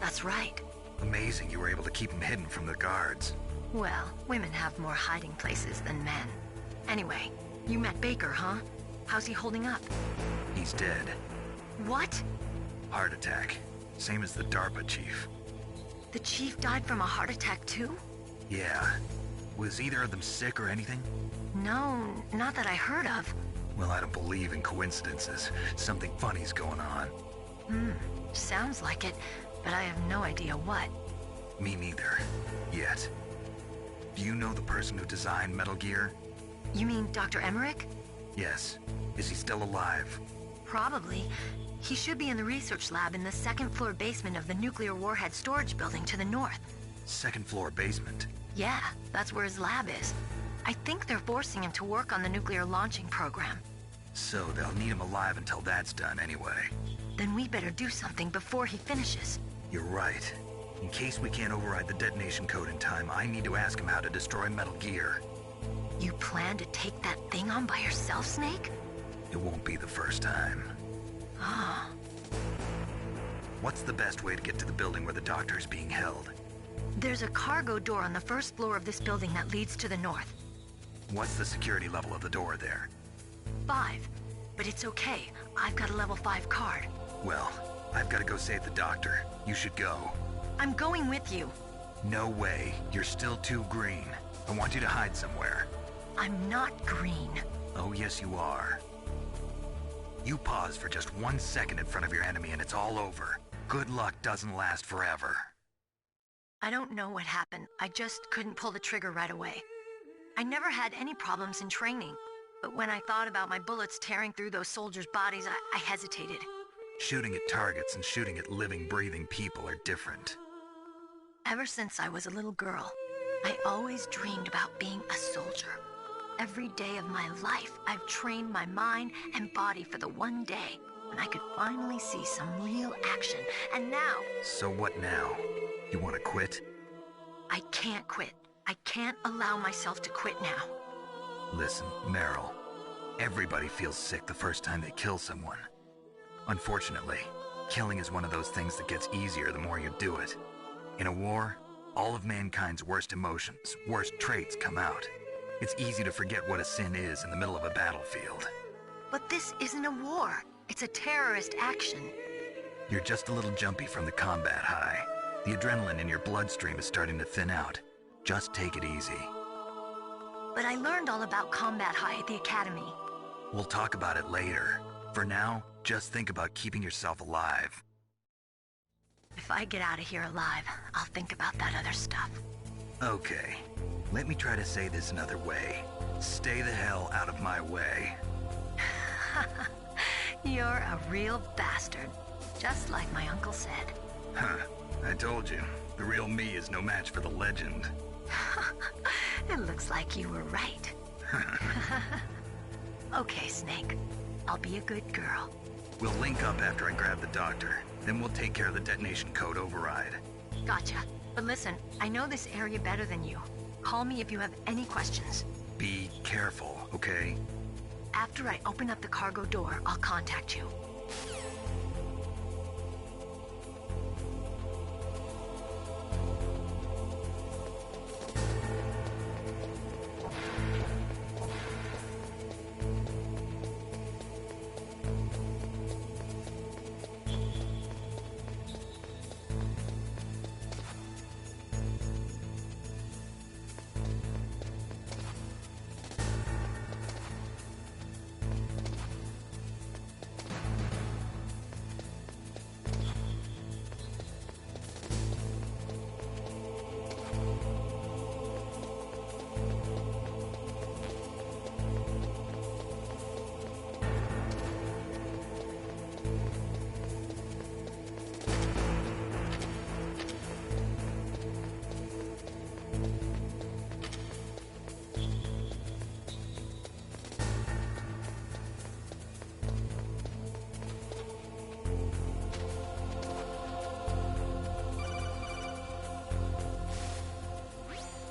That's right. Amazing you were able to keep him hidden from the guards. Well, women have more hiding places than men. Anyway, you met Baker, huh? How's he holding up? He's dead. What? Heart attack. Same as the DARPA chief. The chief died from a heart attack too? Yeah. Was either of them sick or anything? No, not that I heard of. Well, I don't believe in coincidences. Something funny's going on. Sounds like it, but I have no idea what. Me neither. Yet. Do you know the person who designed Metal Gear? You mean Dr. Emmerich? Yes. Is he still alive? Probably. He should be in the research lab in the second-floor basement of the nuclear warhead storage building to the north. Second-floor basement? Yeah, that's where his lab is. I think they're forcing him to work on the nuclear launching program. So they'll need him alive until that's done anyway. Then we better do something before he finishes. You're right. In case we can't override the detonation code in time, I need to ask him how to destroy Metal Gear. You plan to take that thing on by yourself, Snake? It won't be the first time. Ah. What's the best way to get to the building where the doctor's being held? There's a cargo door on the first floor of this building that leads to the north. What's the security level of the door there? 5. But it's okay. I've got a level 5 card. Well, I've got to go save the doctor. You should go. I'm going with you. No way. You're still too green. I want you to hide somewhere. I'm not green. Oh, yes, you are. You pause for just 1 second in front of your enemy and it's all over. Good luck doesn't last forever. I don't know what happened. I just couldn't pull the trigger right away. I never had any problems in training, but when I thought about my bullets tearing through those soldiers' bodies, I hesitated. Shooting at targets and shooting at living, breathing people are different. Ever since I was a little girl, I always dreamed about being a soldier. Every day of my life, I've trained my mind and body for the one day when I could finally see some real action, and now... So what now? You want to quit? I can't quit. I can't allow myself to quit now. Listen, Meryl. Everybody feels sick the first time they kill someone. Unfortunately, killing is one of those things that gets easier the more you do it. In a war, all of mankind's worst emotions, worst traits come out. It's easy to forget what a sin is in the middle of a battlefield. But this isn't a war. It's a terrorist action. You're just a little jumpy from the combat high. The adrenaline in your bloodstream is starting to thin out. Just take it easy. But I learned all about combat high at the academy. We'll talk about it later. For now, just think about keeping yourself alive. If I get out of here alive, I'll think about that other stuff. Okay. Let me try to say this another way. Stay the hell out of my way. You're a real bastard. Just like my uncle said. Huh. I told you. The real me is no match for the legend. It looks like you were right. Okay, Snake. I'll be a good girl. We'll link up after I grab the doctor. Then we'll take care of the detonation code override. Gotcha. But listen, I know this area better than you. Call me if you have any questions. Be careful, okay? After I open up the cargo door, I'll contact you.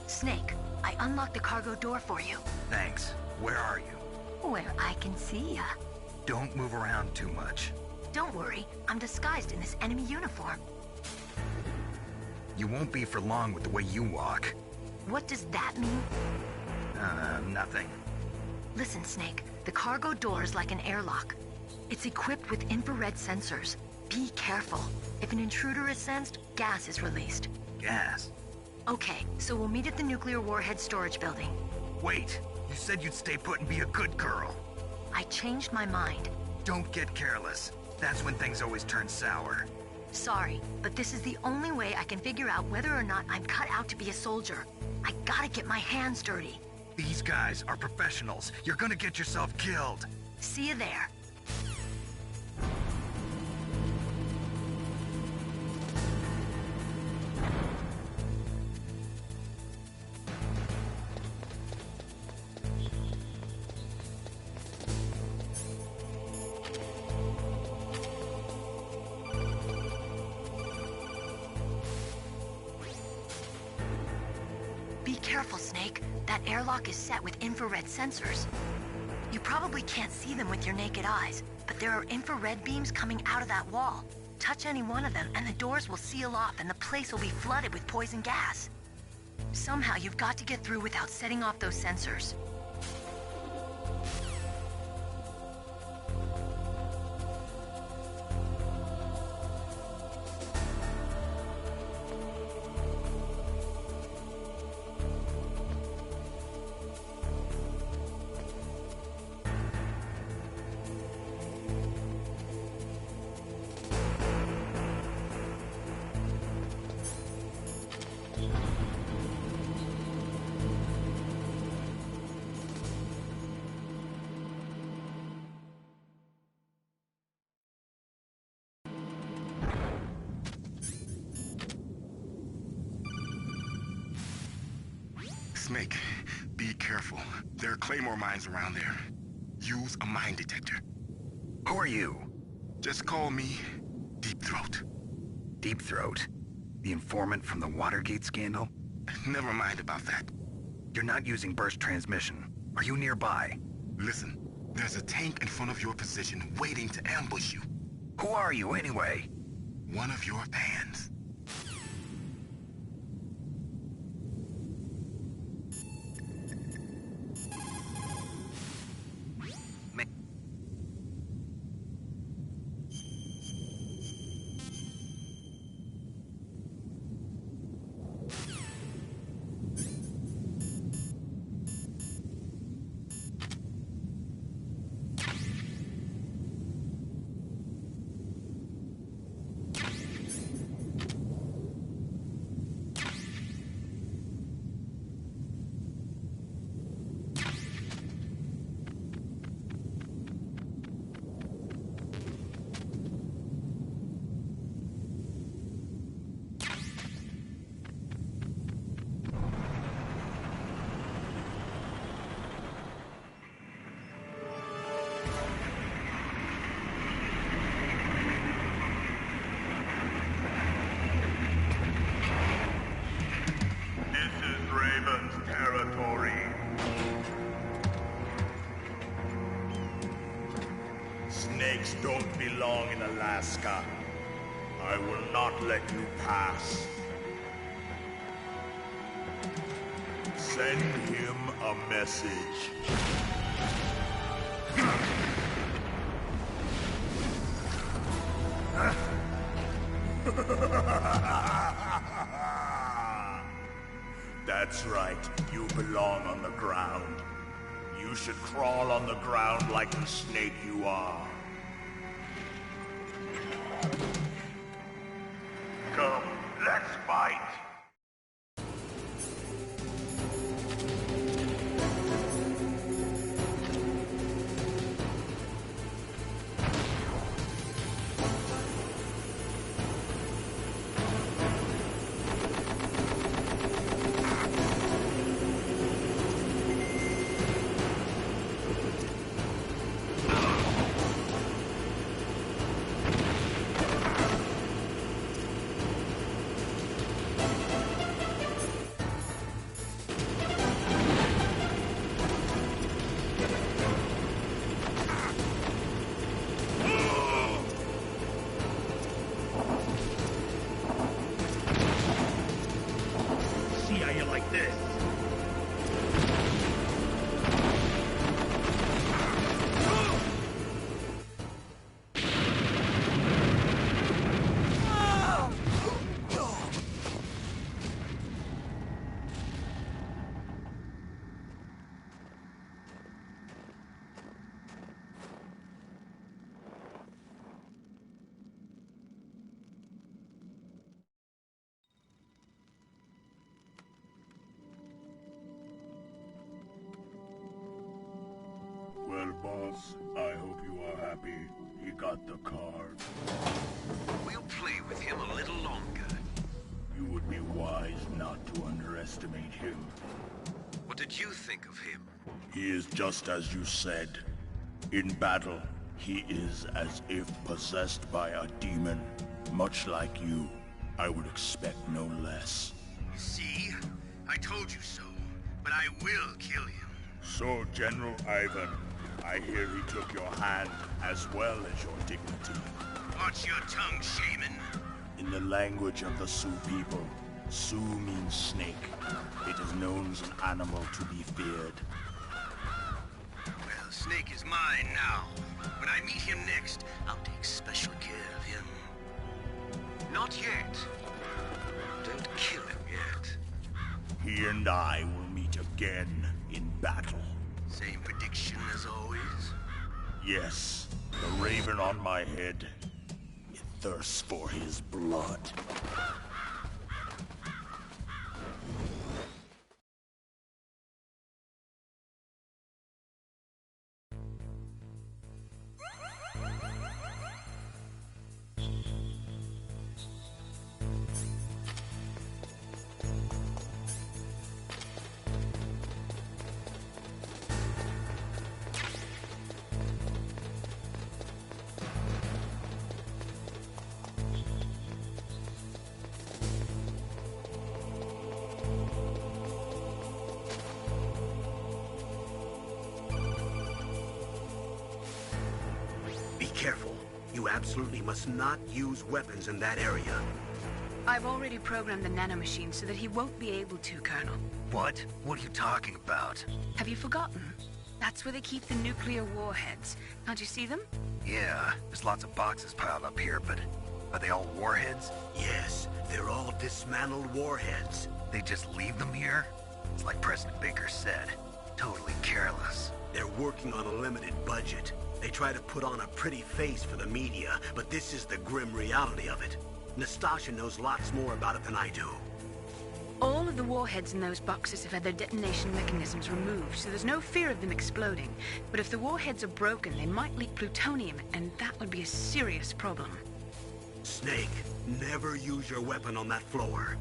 Snake, I unlocked the cargo door for you. Thanks. Where are you? Where I can see ya. Don't move around too much. Don't worry, I'm disguised in this enemy uniform. You won't be for long with the way you walk. What does that mean? Nothing. Listen, Snake. The cargo door is like an airlock. It's equipped with infrared sensors. Be careful. If an intruder is sensed, gas is released. Gas? Okay, so we'll meet at the nuclear warhead storage building. Wait, you said you'd stay put and be a good girl. I changed my mind. Don't get careless. That's when things always turn sour. Sorry, but this is the only way I can figure out whether or not I'm cut out to be a soldier. I gotta get my hands dirty. These guys are professionals. You're gonna get yourself killed. See you there. Be careful, Snake. That airlock is set with infrared sensors. You probably can't see them with your naked eyes, but there are infrared beams coming out of that wall. Touch any one of them and the doors will seal off and the place will be flooded with poison gas. Somehow you've got to get through without setting off those sensors. Snake, be careful. There are Claymore mines around there. Use a mine detector. Who are you? Just call me Deep Throat. Deep Throat? The informant from the Watergate scandal? Never mind about that. You're not using burst transmission. Are you nearby? Listen, there's a tank in front of your position waiting to ambush you. Who are you anyway? One of your fans. Snakes don't belong in Alaska. I will not let you pass. Send him a message. That's right. You belong on the ground. You should crawl on the ground like the snake you are. Come, let's fight! boss. I hope you are happy. He got the card. We'll play with him a little longer. You would be wise not to underestimate him. What did you think of him? He is just as you said. In battle, he is as if possessed by a demon. Much like you, I would expect no less. See? I told you so. But I will kill him. So, General Ivan, I hear he took your hand as well as your dignity. Watch your tongue, shaman. In the language of the Sioux people, Sioux means snake. It is known as an animal to be feared. Well, Snake is mine now. When I meet him next, I'll take special care of him. Not yet. Don't kill him yet. He and I will meet again in battle. Same prediction as always? Yes, the raven on my head. It thirsts for his blood. Be careful. You absolutely must not use weapons in that area. I've already programmed the nanomachine so that he won't be able to, Colonel. What? What are you talking about? Have you forgotten? That's where they keep the nuclear warheads. Can't you see them? Yeah, there's lots of boxes piled up here, but are they all warheads? Yes, they're all dismantled warheads. They just leave them here? It's like President Baker said. Totally careless. They're working on a limited budget. They try to put on a pretty face for the media, but this is the grim reality of it. Nastasha knows lots more about it than I do. All of the warheads in those boxes have had their detonation mechanisms removed, so there's no fear of them exploding. But if the warheads are broken, they might leak plutonium, and that would be a serious problem. Snake, never use your weapon on that floor.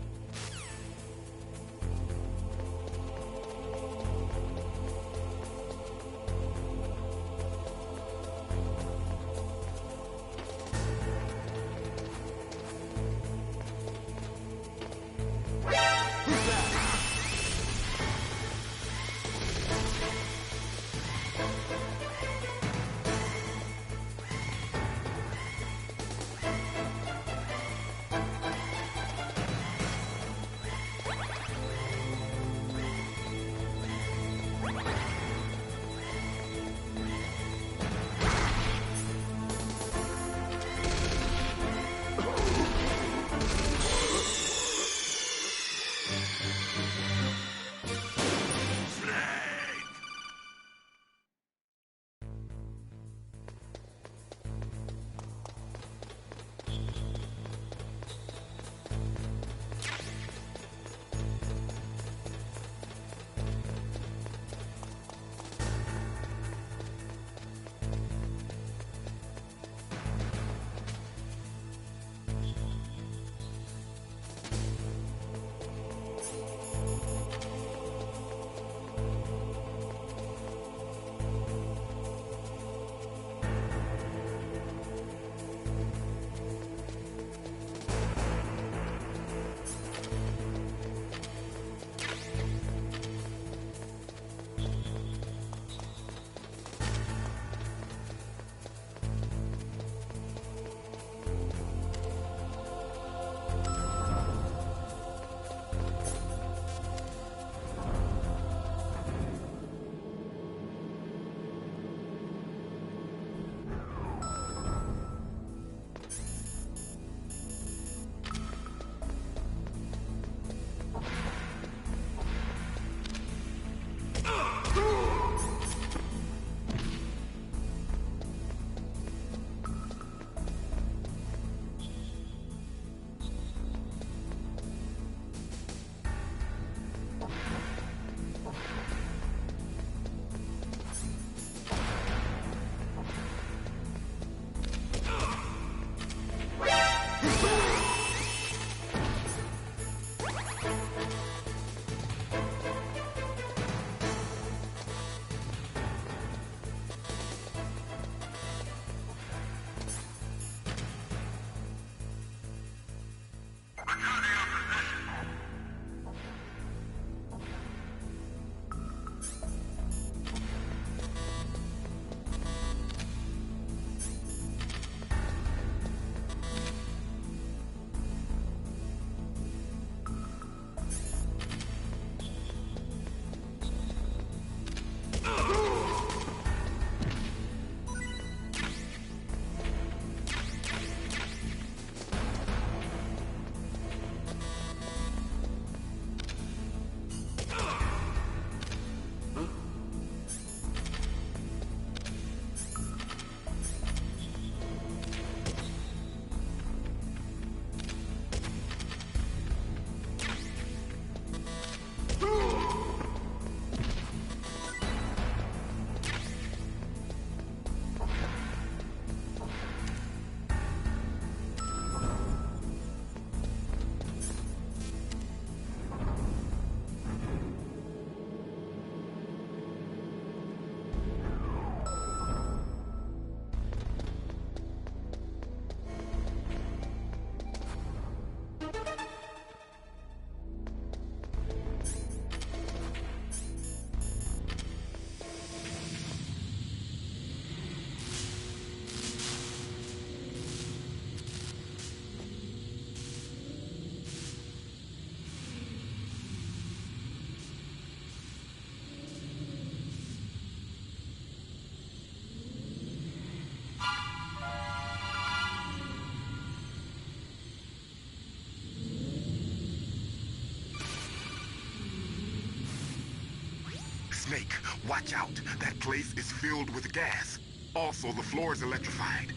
Watch out. That place is filled with gas. Also, the floor is electrified.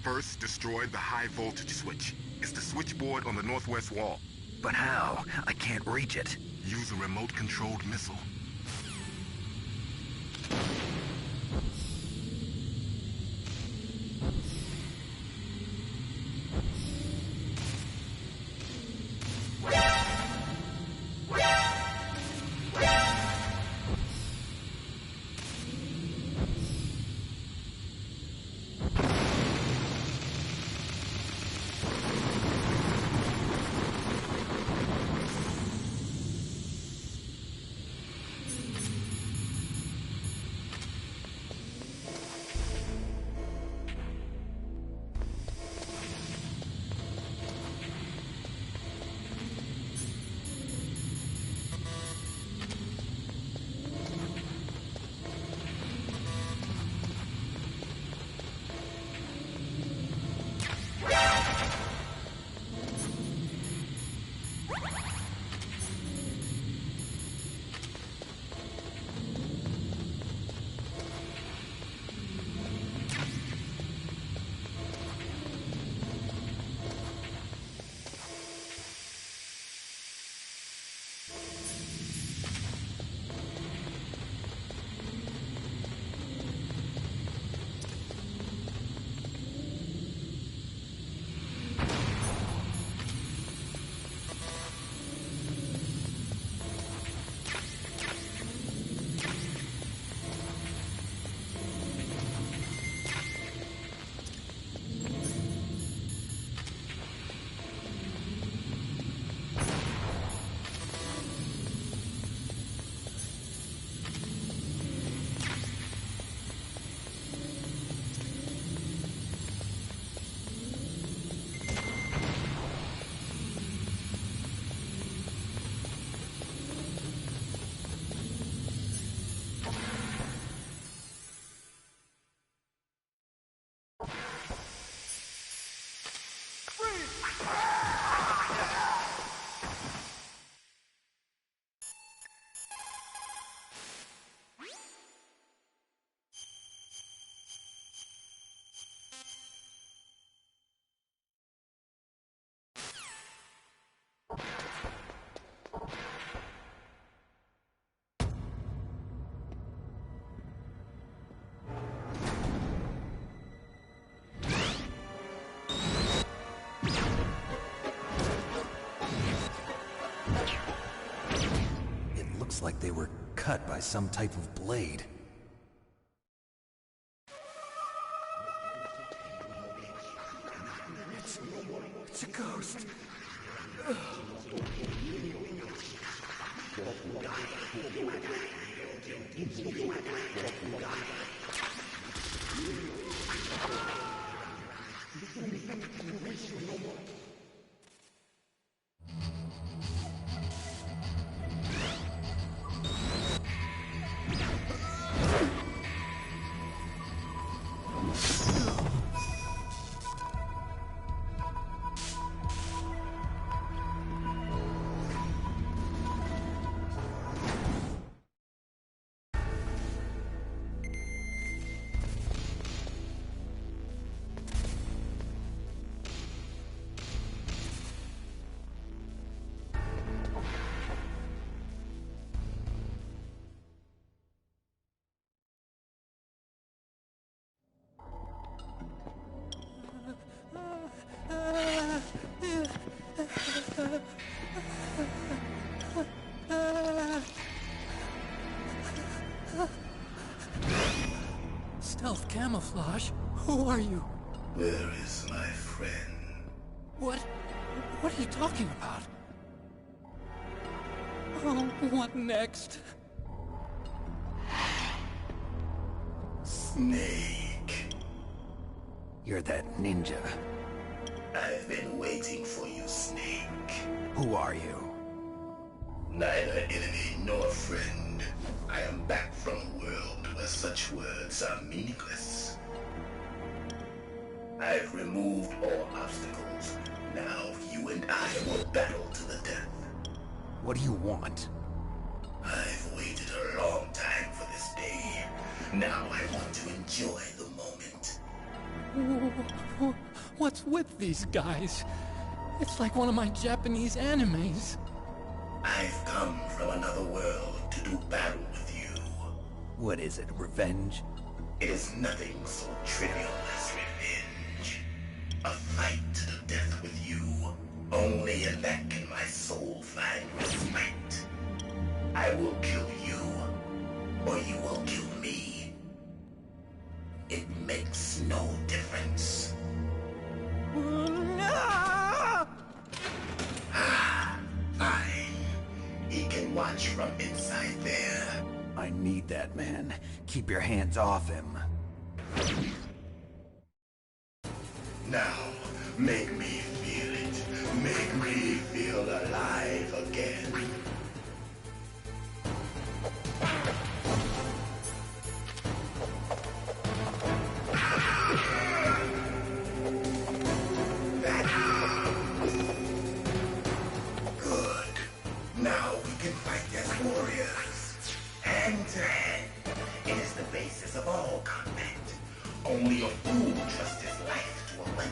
First, destroy the high voltage switch. It's the switchboard on the northwest wall. But how? I can't reach it. Use a remote-controlled missile. Like they were cut by some type of blade. It's a ghost. Stealth camouflage? Who are you? Where is my friend? What are you talking about? Oh, what next? Snake. You're that ninja. I've been waiting for you, Snake. Who are you? Neither enemy nor friend. I am back from a world where such words are meaningless. I've removed all obstacles. Now you and I will battle to the death. What do you want? I've waited a long time for this day. Now I want to enjoy the moment. What's with these guys? It's like one of my Japanese animes. I've come from another world to do battle with you. What is it, revenge? It is nothing so trivial as revenge. A fight to the death with you. Only in that can my soul find respite. I will kill you, or you will kill me. It makes no difference. Fine. He can watch from inside there. I need that man. Keep your hands off him. Now, make me feel it. Make me feel alive again. Good. Now we can fight as warriors. Hand to hand. It is the basis of all combat. Only a fool trusts his life to a weapon.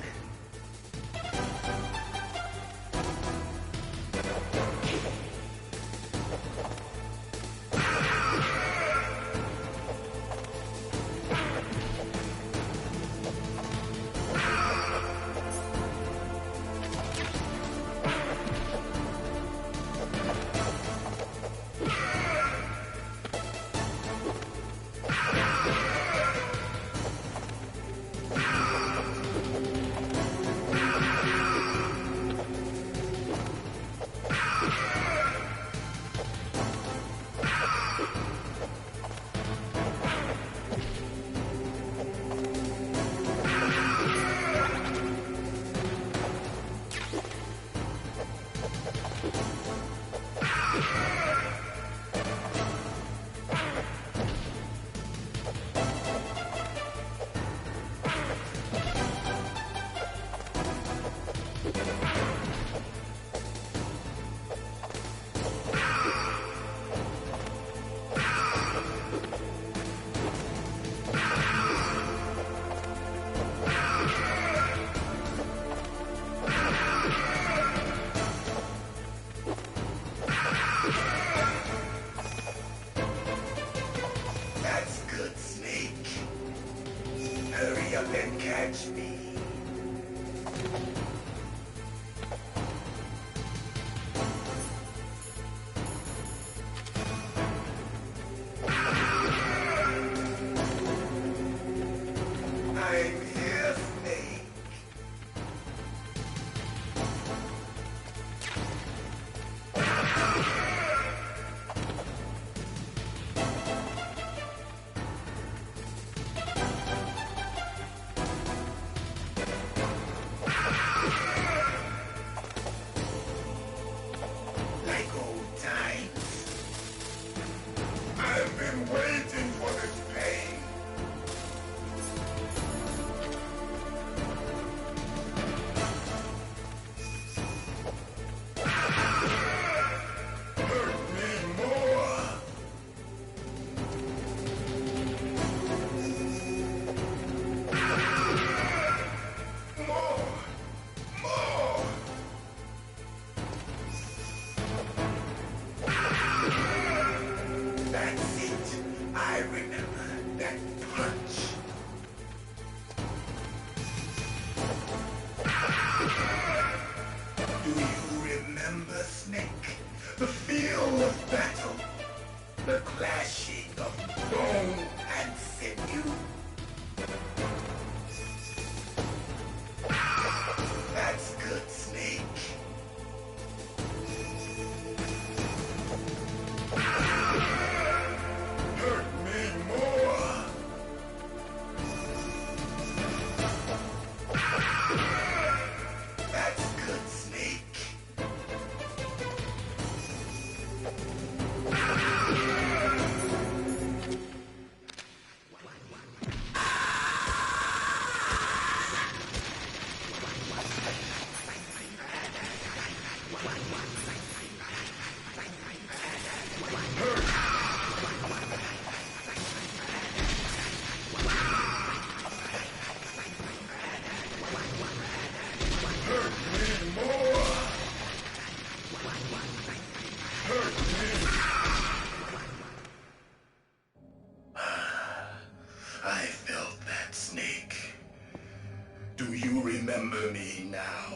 Do you remember me now?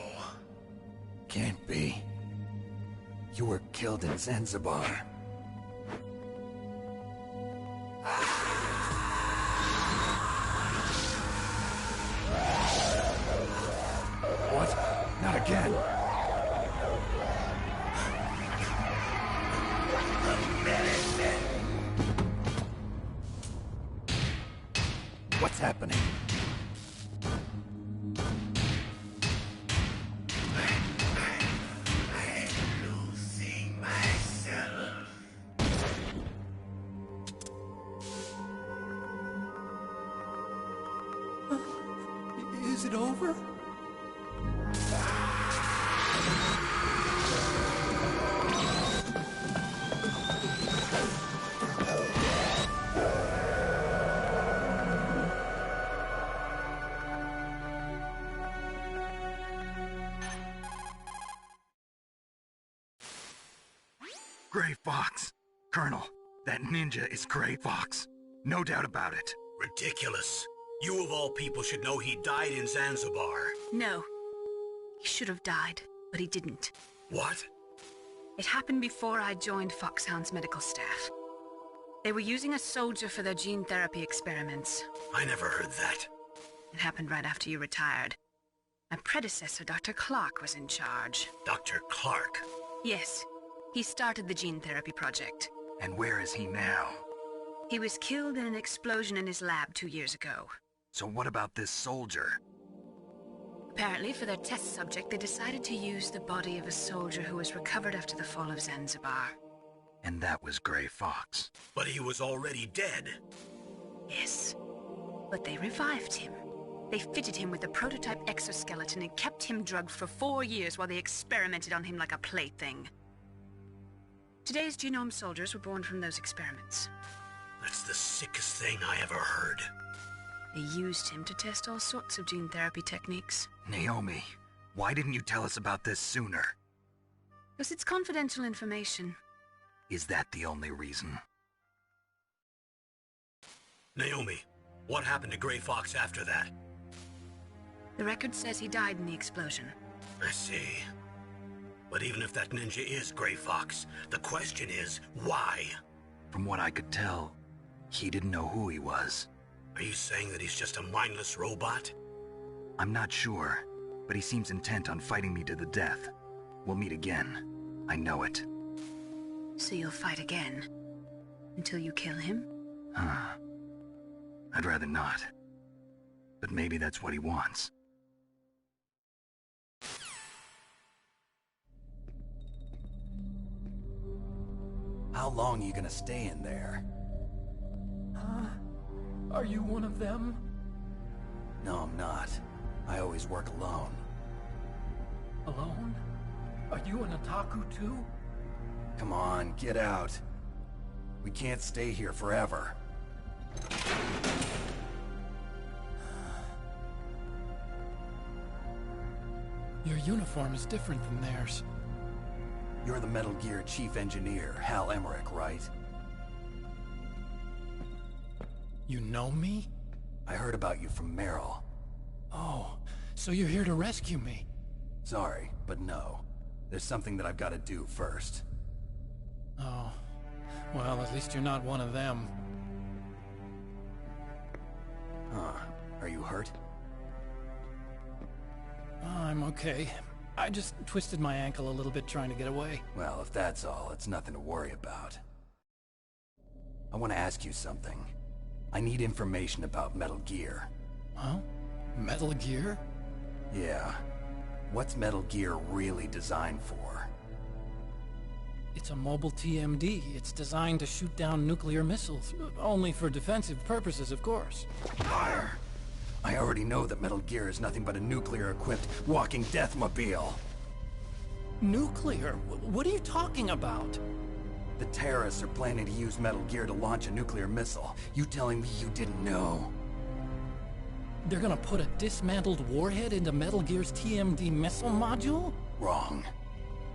Can't be. You were killed in Zanzibar. What? Not again. What's happening? Is it over? Gray Fox. Colonel, that ninja is Gray Fox. No doubt about it. Ridiculous. You of all people should know he died in Zanzibar. No. He should have died, but he didn't. What? It happened before I joined Foxhound's medical staff. They were using a soldier for their gene therapy experiments. I never heard that. It happened right after you retired. My predecessor, Dr. Clark, was in charge. Dr. Clark? Yes. He started the gene therapy project. And where is he now? He was killed in an explosion in his lab 2 years ago. So what about this soldier? Apparently, for their test subject, they decided to use the body of a soldier who was recovered after the fall of Zanzibar. And that was Gray Fox. But he was already dead. Yes. But they revived him. They fitted him with a prototype exoskeleton and kept him drugged for 4 years while they experimented on him like a plaything. Today's genome soldiers were born from those experiments. That's the sickest thing I ever heard. They used him to test all sorts of gene therapy techniques. Naomi, why didn't you tell us about this sooner? Because it's confidential information. Is that the only reason? Naomi, what happened to Gray Fox after that? The record says he died in the explosion. I see. But even if that ninja is Gray Fox, the question is, why? From what I could tell, he didn't know who he was. Are you saying that he's just a mindless robot? I'm not sure, but he seems intent on fighting me to the death. We'll meet again. I know it. So you'll fight again? Until you kill him? I'd rather not. But maybe that's what he wants. How long are you gonna stay in there? Are you one of them? No, I'm not. I always work alone. Alone? Are you an otaku too? Come on, get out. We can't stay here forever. Your uniform is different than theirs. You're the Metal Gear Chief Engineer, Hal Emmerich, right? You know me? I heard about you from Meryl. Oh, so you're here to rescue me? Sorry, but no. There's something that I've got to do first. Oh. Well, at least you're not one of them. Huh. Are you hurt? I'm okay. I just twisted my ankle a little bit trying to get away. Well, if that's all, it's nothing to worry about. I want to ask you something. I need information about Metal Gear. Huh? Metal Gear? Yeah. What's Metal Gear really designed for? It's a mobile TMD. It's designed to shoot down nuclear missiles. Only for defensive purposes, of course. Fire! I already know that Metal Gear is nothing but a nuclear-equipped walking deathmobile. Nuclear? What are you talking about? The terrorists are planning to use Metal Gear to launch a nuclear missile. You telling me you didn't know? They're gonna put a dismantled warhead into Metal Gear's TMD missile module? Wrong.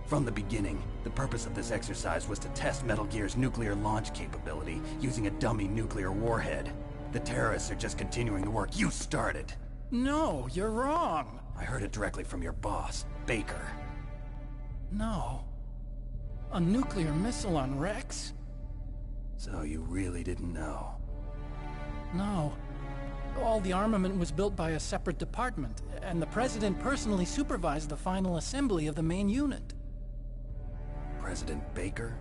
From the beginning, the purpose of this exercise was to test Metal Gear's nuclear launch capability using a dummy nuclear warhead. The terrorists are just continuing the work you started. No, you're wrong. I heard it directly from your boss, Baker. No. A nuclear missile on Rex? So you really didn't know? No. All the armament was built by a separate department, and the President personally supervised the final assembly of the main unit. President Baker?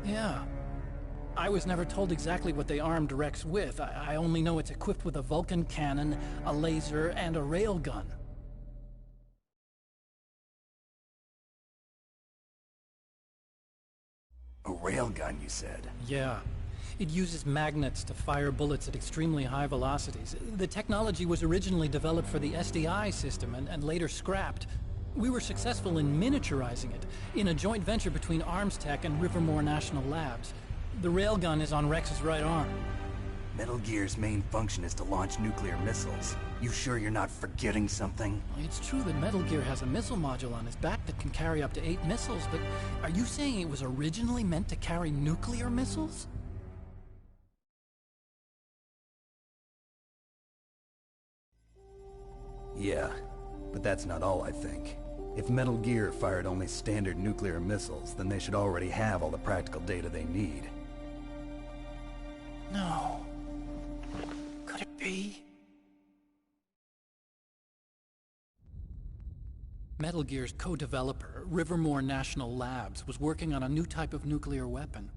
Yeah. I was never told exactly what they armed Rex with. I only know it's equipped with a Vulcan cannon, a laser, and a railgun. A railgun, you said? Yeah. It uses magnets to fire bullets at extremely high velocities. The technology was originally developed for the SDI system and later scrapped. We were successful in miniaturizing it, in a joint venture between ArmsTech and Rivermore National Labs. The railgun is on Rex's right arm. Metal Gear's main function is to launch nuclear missiles. You sure you're not forgetting something? It's true that Metal Gear has a missile module on its back that can carry up to 8 missiles, but are you saying it was originally meant to carry nuclear missiles? Yeah, but that's not all I think. If Metal Gear fired only standard nuclear missiles, then they should already have all the practical data they need. No. Could it be? Metal Gear's co-developer, Rivermore National Labs, was working on a new type of nuclear weapon.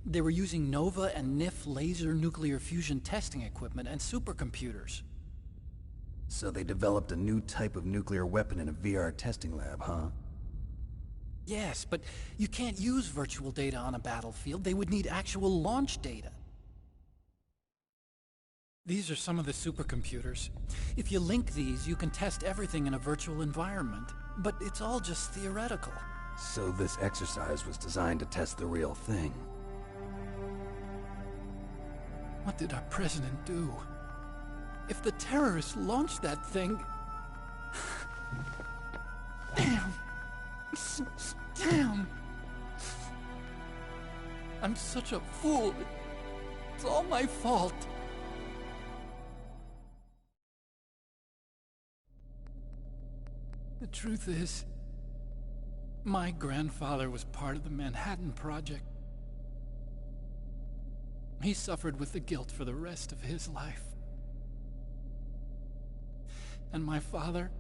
They were using NOVA and NIF laser nuclear fusion testing equipment and supercomputers. So they developed a new type of nuclear weapon in a VR testing lab, huh? Yes, but you can't use virtual data on a battlefield. They would need actual launch data. These are some of the supercomputers. If you link these, you can test everything in a virtual environment. But it's all just theoretical. So this exercise was designed to test the real thing. What did our president do? If the terrorists launched that thing... Damn! Damn! I'm such a fool. It's all my fault. The truth is, my grandfather was part of the Manhattan Project. He suffered with the guilt for the rest of his life. And my father,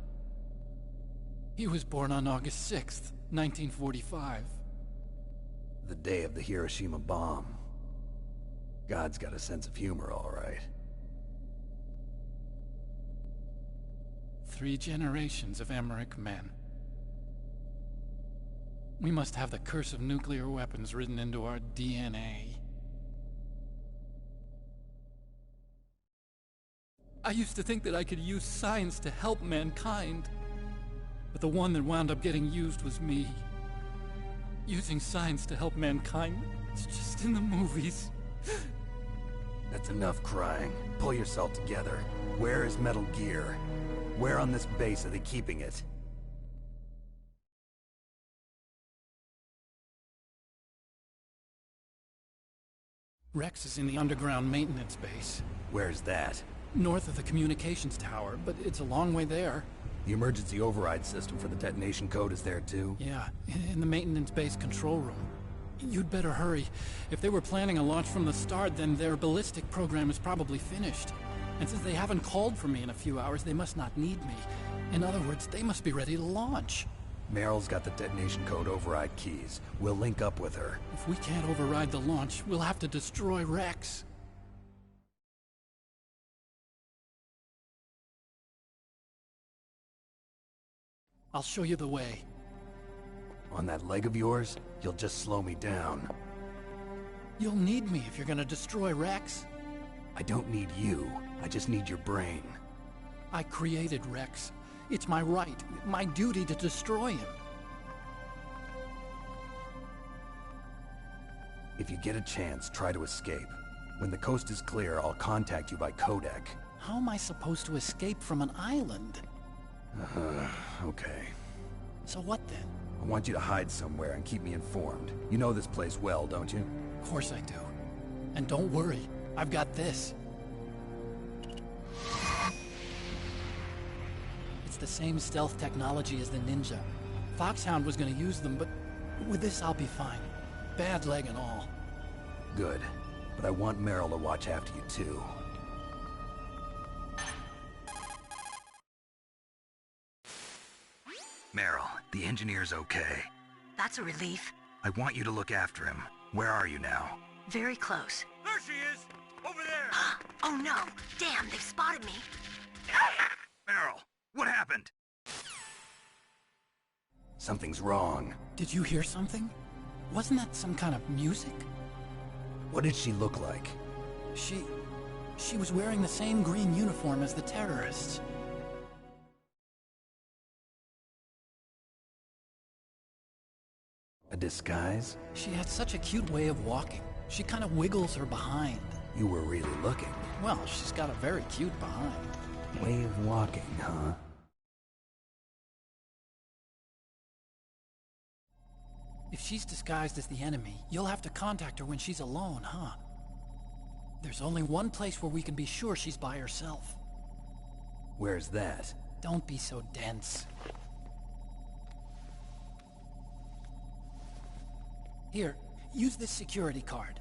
he was born on August 6th, 1945. The day of the Hiroshima bomb. God's got a sense of humor, all right. 3 generations of Emmerich men. We must have the curse of nuclear weapons written into our DNA. I used to think that I could use science to help mankind. But the one that wound up getting used was me. Using science to help mankind, it's just in the movies. That's enough crying. Pull yourself together. Where is Metal Gear? Where on this base are they keeping it? Rex is in the underground maintenance base. Where's that? North of the communications tower, but it's a long way there. The emergency override system for the detonation code is there too? Yeah, in the maintenance base control room. You'd better hurry. If they were planning a launch from the start, then their ballistic program is probably finished. And since they haven't called for me in a few hours, they must not need me. In other words, they must be ready to launch. Meryl's got the detonation code override keys. We'll link up with her. If we can't override the launch, we'll have to destroy Rex. I'll show you the way. On that leg of yours, you'll just slow me down. You'll need me if you're gonna destroy Rex. I don't need you. I just need your brain. I created Rex. It's my right, my duty to destroy him. If you get a chance, try to escape. When the coast is clear, I'll contact you by codec. How am I supposed to escape from an island? Okay. So what then? I want you to hide somewhere and keep me informed. You know this place well, don't you? Of course I do. And don't worry, I've got this. the same stealth technology as the Ninja. Foxhound was gonna use them, but with this I'll be fine. Bad leg and all. Good. But I want Meryl to watch after you too. Meryl, the engineer's okay. That's a relief. I want you to look after him. Where are you now? Very close. There she is! Over there! Oh no! Damn, they've spotted me! Meryl, what happened? Something's wrong. Did you hear something? Wasn't that some kind of music? What did she look like? She was wearing the same green uniform as the terrorists. A disguise? She had such a cute way of walking. She kind of wiggles her behind. You were really looking. Well, she's got a very cute behind. Way of walking, huh? If she's disguised as the enemy, you'll have to contact her when she's alone, huh? There's only one place where we can be sure she's by herself. Where's that? Don't be so dense. Here, use this security card.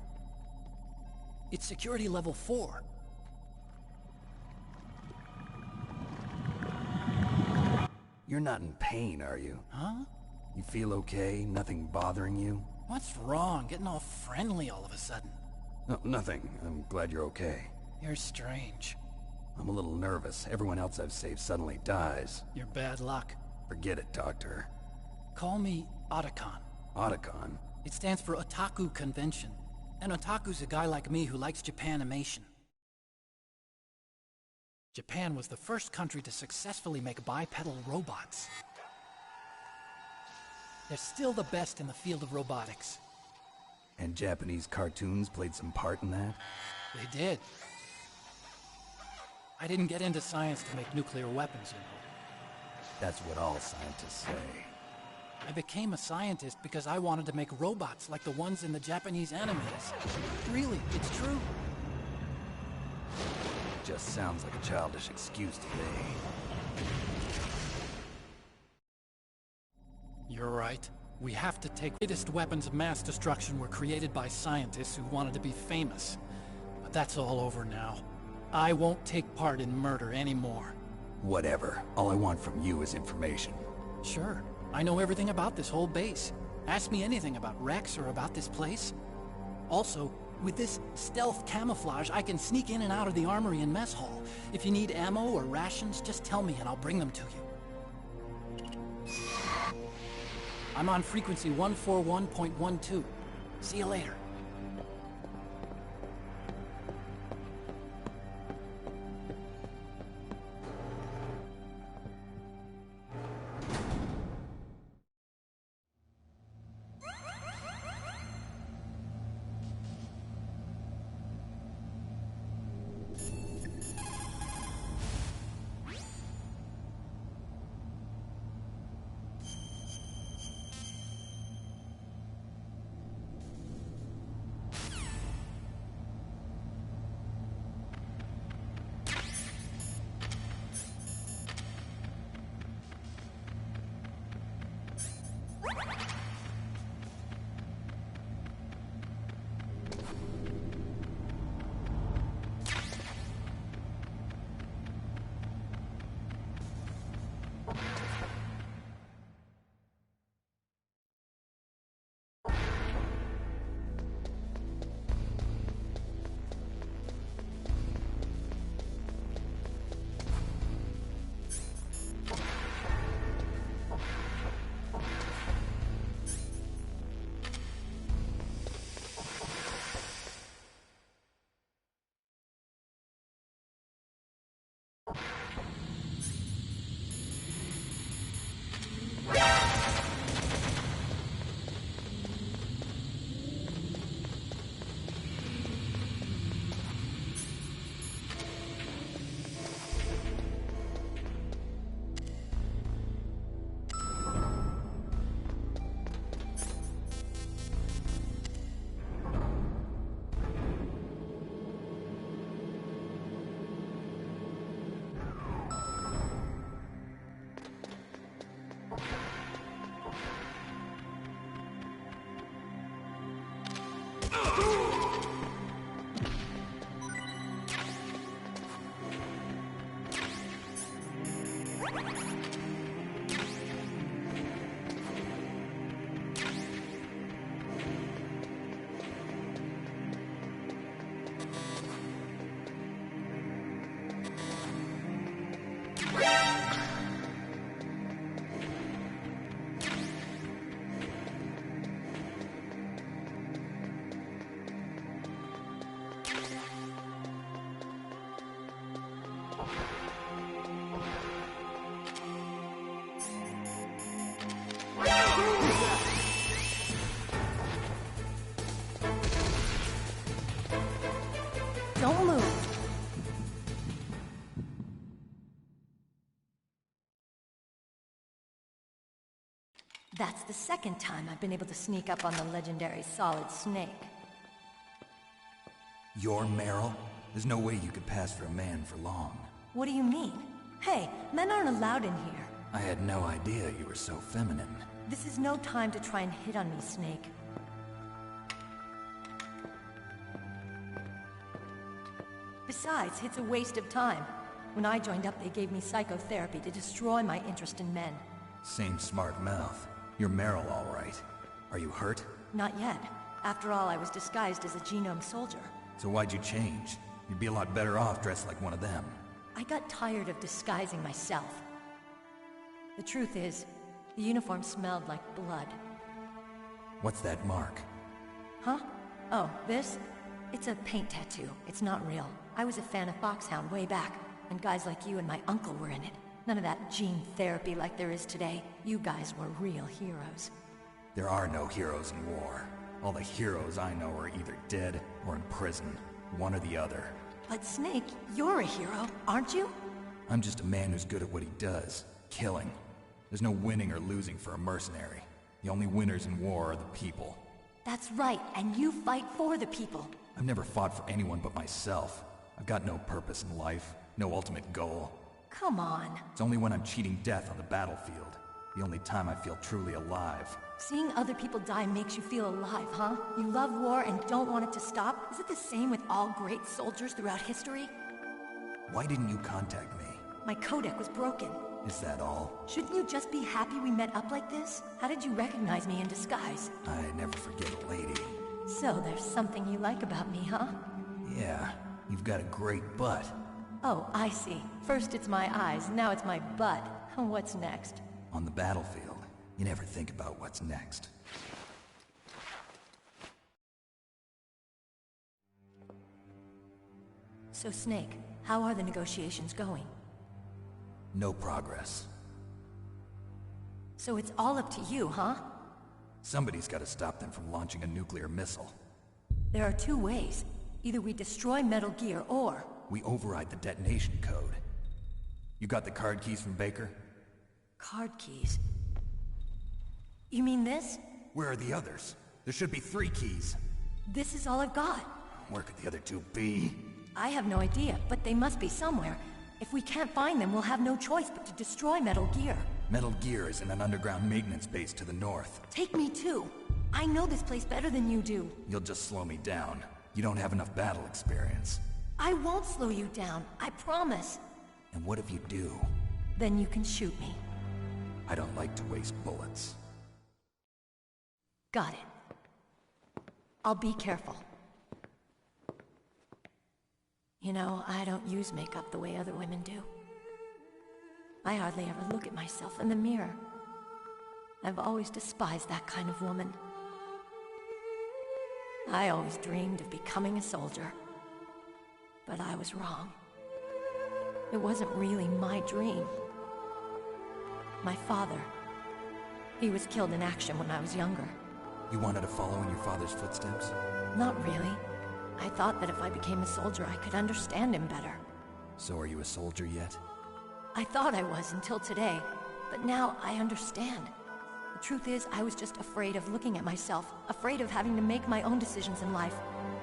It's security level 4. You're not in pain, are you? Huh? You feel okay? Nothing bothering you? What's wrong? Getting all friendly all of a sudden. No, nothing. I'm glad you're okay. You're strange. I'm a little nervous. Everyone else I've saved suddenly dies. You're bad luck. Forget it, Doctor. Call me Otacon. Otacon? It stands for Otaku Convention. And Otaku's a guy like me who likes Japanimation. Japan was the first country to successfully make bipedal robots. They're still the best in the field of robotics. And Japanese cartoons played some part in that? They did. I didn't get into science to make nuclear weapons, you know. That's what all scientists say. I became a scientist because I wanted to make robots like the ones in the Japanese animes. Really, it's true. Just sounds like a childish excuse to me. You're right. We have to take the greatest weapons of mass destruction were created by scientists who wanted to be famous. But that's all over now. I won't take part in murder anymore. Whatever. All I want from you is information. Sure. I know everything about this whole base. Ask me anything about Rex or about this place. Also, with this stealth camouflage, I can sneak in and out of the armory and mess hall. If you need ammo or rations, just tell me and I'll bring them to you. I'm on frequency 141.12. See you later. Don't move. That's the second time I've been able to sneak up on the legendary Solid Snake. You're Meryl? There's no way you could pass for a man for long. What do you mean? Hey, men aren't allowed in here. I had no idea you were so feminine. This is no time to try and hit on me, Snake. Besides, it's a waste of time. When I joined up, they gave me psychotherapy to destroy my interest in men. Same smart mouth. You're Meryl, all right. Are you hurt? Not yet. After all, I was disguised as a genome soldier. So why'd you change? You'd be a lot better off dressed like one of them. I got tired of disguising myself. The truth is, the uniform smelled like blood. What's that mark? Huh? Oh, this? It's a paint tattoo. It's not real. I was a fan of Foxhound way back, and guys like you and my uncle were in it. None of that gene therapy like there is today. You guys were real heroes. There are no heroes in war. All the heroes I know are either dead or in prison. One or the other. But Snake, you're a hero, aren't you? I'm just a man who's good at what he does. Killing. There's no winning or losing for a mercenary. The only winners in war are the people. That's right, and you fight for the people. I've never fought for anyone but myself. I've got no purpose in life, no ultimate goal. Come on. It's only when I'm cheating death on the battlefield. The only time I feel truly alive. Seeing other people die makes you feel alive, huh? You love war and don't want it to stop? Is it the same with all great soldiers throughout history? Why didn't you contact me? My codec was broken. Is that all? Shouldn't you just be happy we met up like this? How did you recognize me in disguise? I never forget a lady. So there's something you like about me, huh? Yeah, you've got a great butt. Oh, I see. First it's my eyes, now it's my butt. What's next? On the battlefield, you never think about what's next. So Snake, how are the negotiations going? No progress. So it's all up to you, huh? Somebody's got to stop them from launching a nuclear missile. There are two ways. Either we destroy Metal Gear, or... we override the detonation code. You got the card keys from Baker? Card keys? You mean this? Where are the others? There should be 3 keys. This is all I've got. Where could the other 2 be? I have no idea, but they must be somewhere. If we can't find them, we'll have no choice but to destroy Metal Gear. Metal Gear is in an underground maintenance base to the north. Take me too. I know this place better than you do. You'll just slow me down. You don't have enough battle experience. I won't slow you down, I promise. And what if you do? Then you can shoot me. I don't like to waste bullets. Got it. I'll be careful. You know, I don't use makeup the way other women do. I hardly ever look at myself in the mirror. I've always despised that kind of woman. I always dreamed of becoming a soldier. But I was wrong. It wasn't really my dream. My father, he was killed in action when I was younger. You wanted to follow in your father's footsteps? Not really. I thought that if I became a soldier, I could understand him better. So are you a soldier yet? I thought I was until today, but now I understand. The truth is, I was just afraid of looking at myself, afraid of having to make my own decisions in life.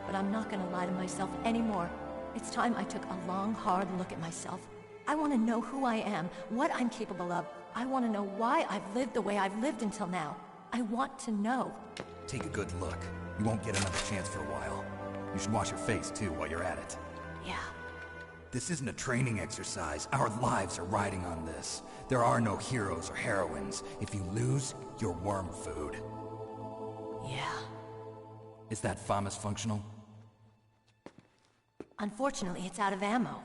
But I'm not gonna lie to myself anymore. It's time I took a long, hard look at myself. I want to know who I am, what I'm capable of. I want to know why I've lived the way I've lived until now. I want to know. Take a good look. You won't get another chance for a while. You should wash your face, too, while you're at it. Yeah. This isn't a training exercise. Our lives are riding on this. There are no heroes or heroines. If you lose, you're worm food. Yeah. Is that FAMAS functional? Unfortunately, it's out of ammo.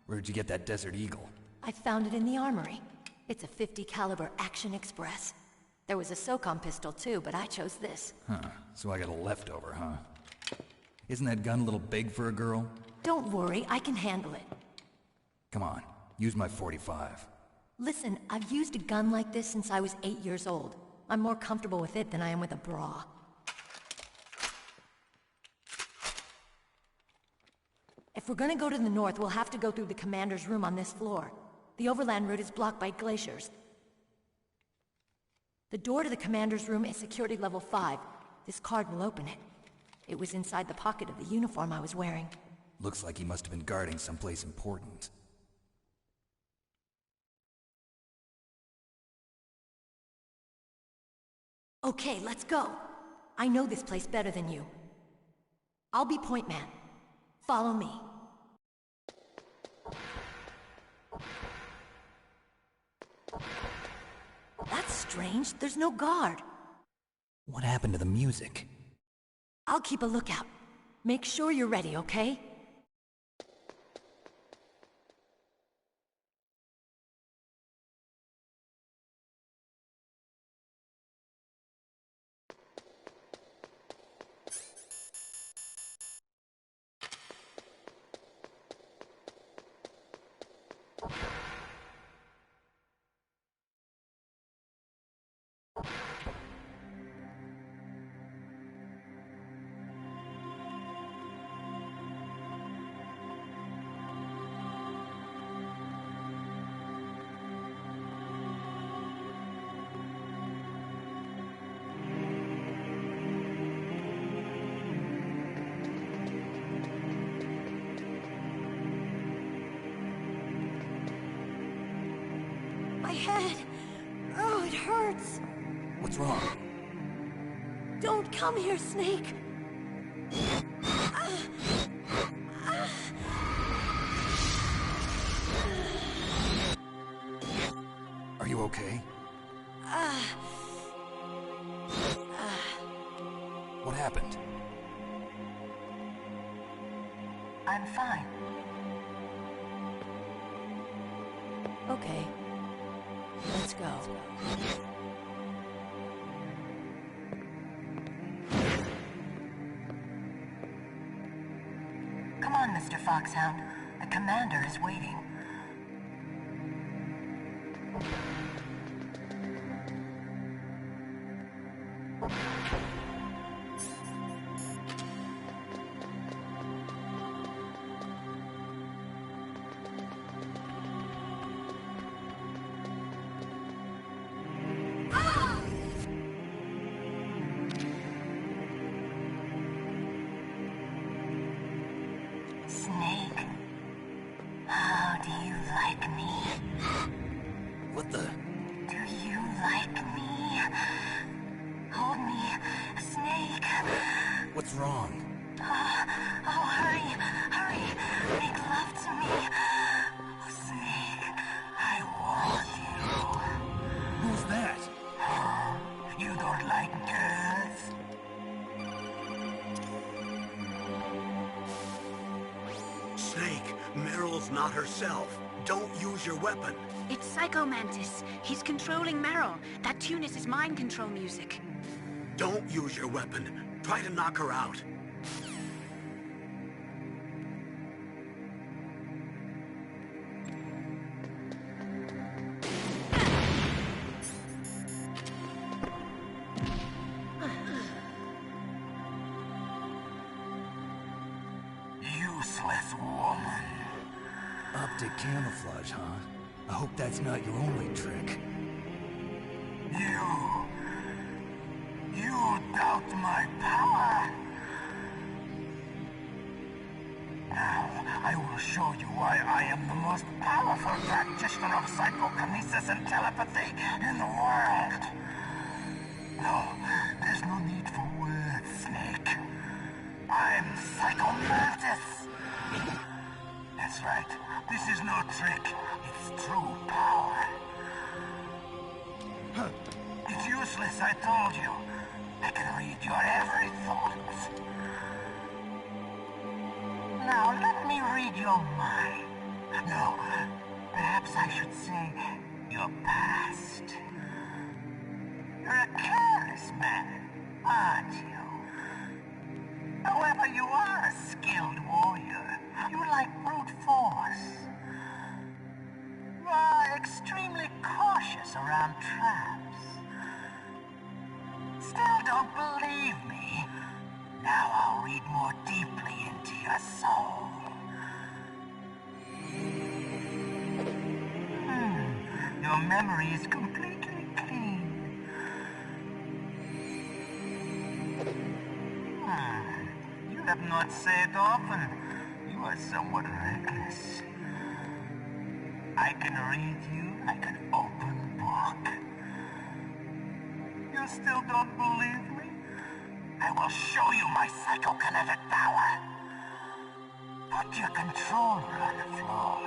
Where'd you get that Desert Eagle? I found it in the armory. It's a .50 caliber Action Express. There was a SOCOM pistol too, but I chose this. Huh. So I got a leftover, huh? Isn't that gun a little big for a girl? Don't worry, I can handle it. Come on, use my .45. Listen, I've used a gun like this since I was 8 years old. I'm more comfortable with it than I am with a bra. If we're gonna go to the north, we'll have to go through the commander's room on this floor. The overland route is blocked by glaciers. The door to the commander's room is security level 5. This card will open it. It was inside the pocket of the uniform I was wearing. Looks like he must have been guarding someplace important. Okay, let's go. I know this place better than you. I'll be point man. Follow me. That's strange. There's no guard. What happened to the music? I'll keep a lookout. Make sure you're ready, okay? My head! Oh, it hurts! What's wrong? Don't come here, Snake! Are you okay? What happened? I'm fine. Okay. Let's go. Come on, Mr. Foxhound. The commander is waiting. Snake, how do you like me? What the? Do you like me? Hold me, Snake. What's wrong? Oh, hurry, hurry. Make love to me. Oh, Snake, I want you. Who's that? You don't like girls? Snake, Meryl's not herself. Don't use your weapon. It's Psycho Mantis. He's controlling Meryl. That tune is his mind control music. Don't use your weapon. Try to knock her out. Useless woman. Optic camouflage, huh? I hope that's not your only trick. You doubt my power? Now, I will show you why I am the most powerful practitioner of psychokinesis and telepathy in the world. No, there's no need for words, Snake. I'm Psycho Mantis. That's right. This is no trick. It's true power. It's useless, I told you. I can read your every thought. Now, let me read your mind. No, perhaps I should say your past. You're a careless man, aren't you? However, you are a skilled warrior. You like brute force. You are extremely cautious around traps. Still don't believe me? Now I'll read more deeply into your soul. Your memory is completely clean. You have not said often. You are somewhat reckless. I can read you like an open book. You still don't believe me? I will show you my psychokinetic power. Put your controller on the floor.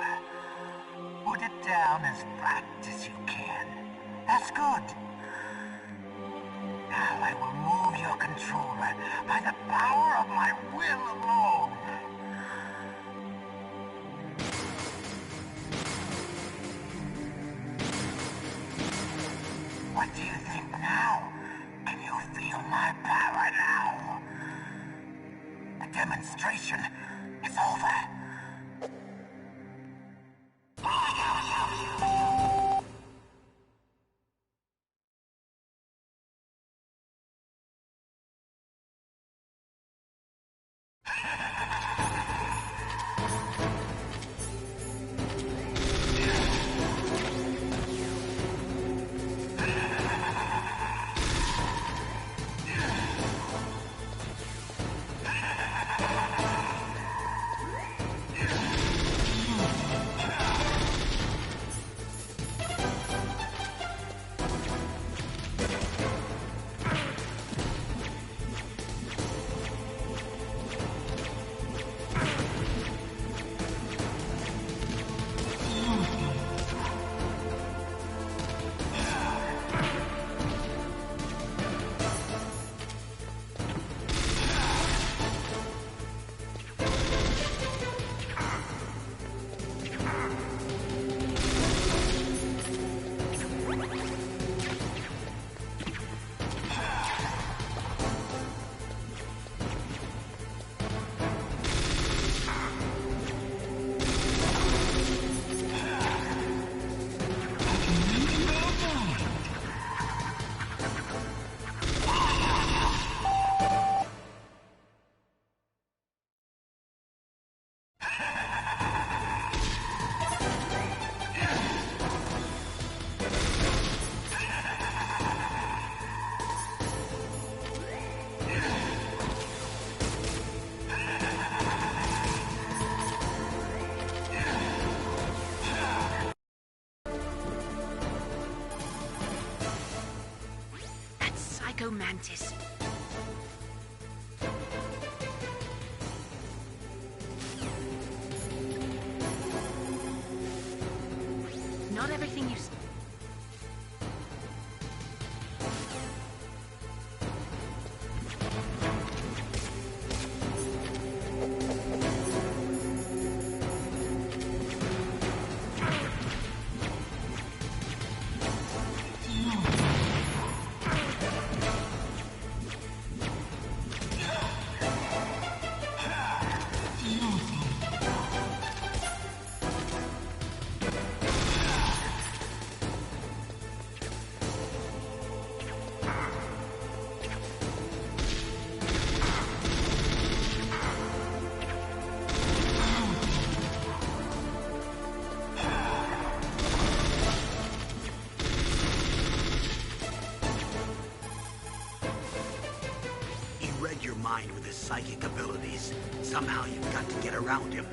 Put it down as flat as you can. That's good. Now I will move your controller by the power of my will alone. What do you think now? Can you feel my power now? The demonstration is over. Mantis. Not everything you... Your mind with his psychic abilities. Somehow you've got to get around him.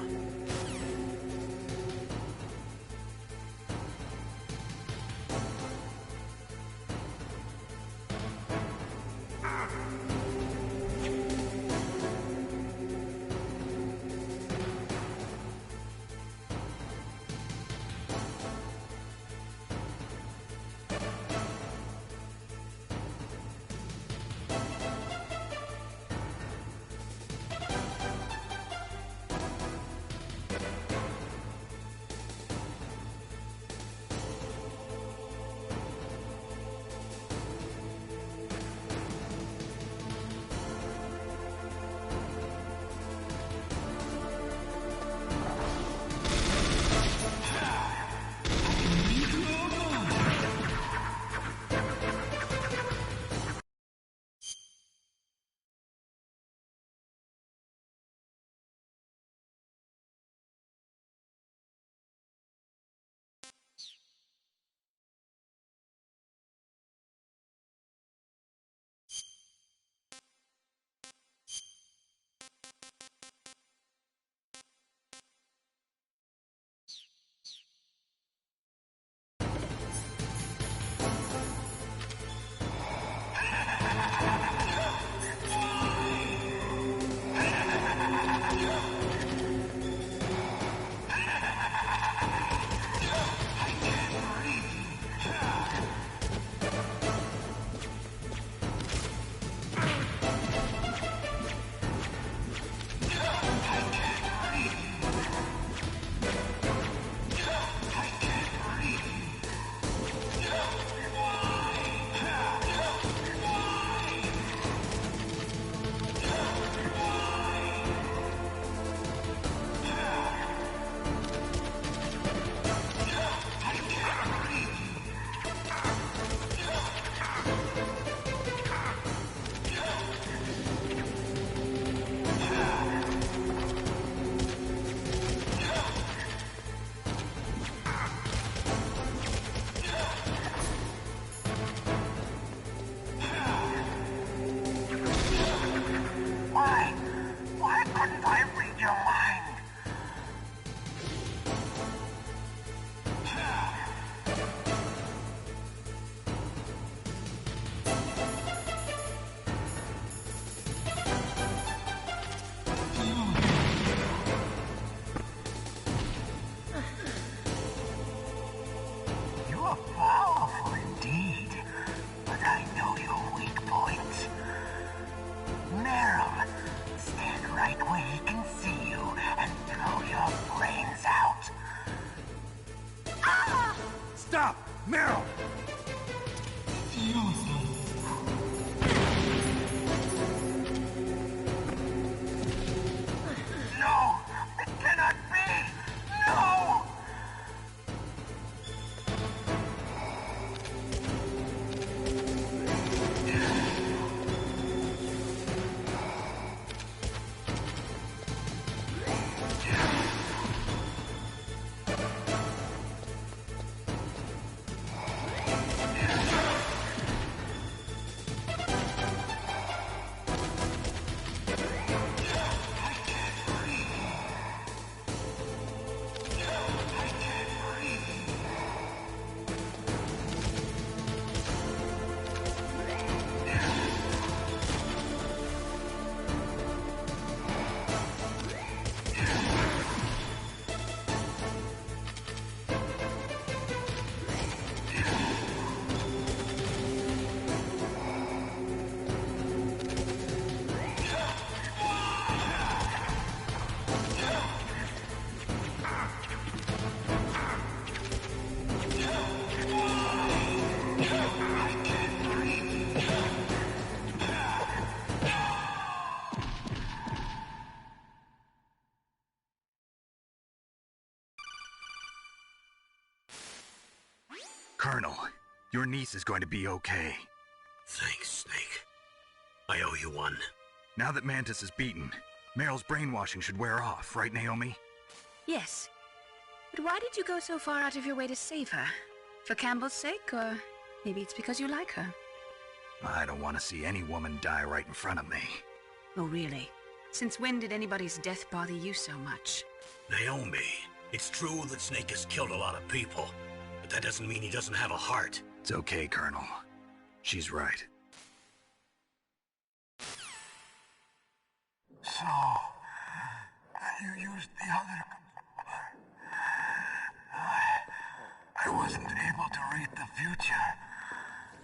Meryl! No! It cannot be! No! Colonel, your niece is going to be okay. Thanks, Snake. I owe you one. Now that Mantis is beaten, Meryl's brainwashing should wear off, right, Naomi? Yes. But why did you go so far out of your way to save her? For Campbell's sake, or maybe it's because you like her? I don't want to see any woman die right in front of me. Oh, really? Since when did anybody's death bother you so much? Naomi, it's true that Snake has killed a lot of people, but that doesn't mean he doesn't have a heart. It's okay, Colonel. She's right. So, you used the other... I wasn't able to read the future.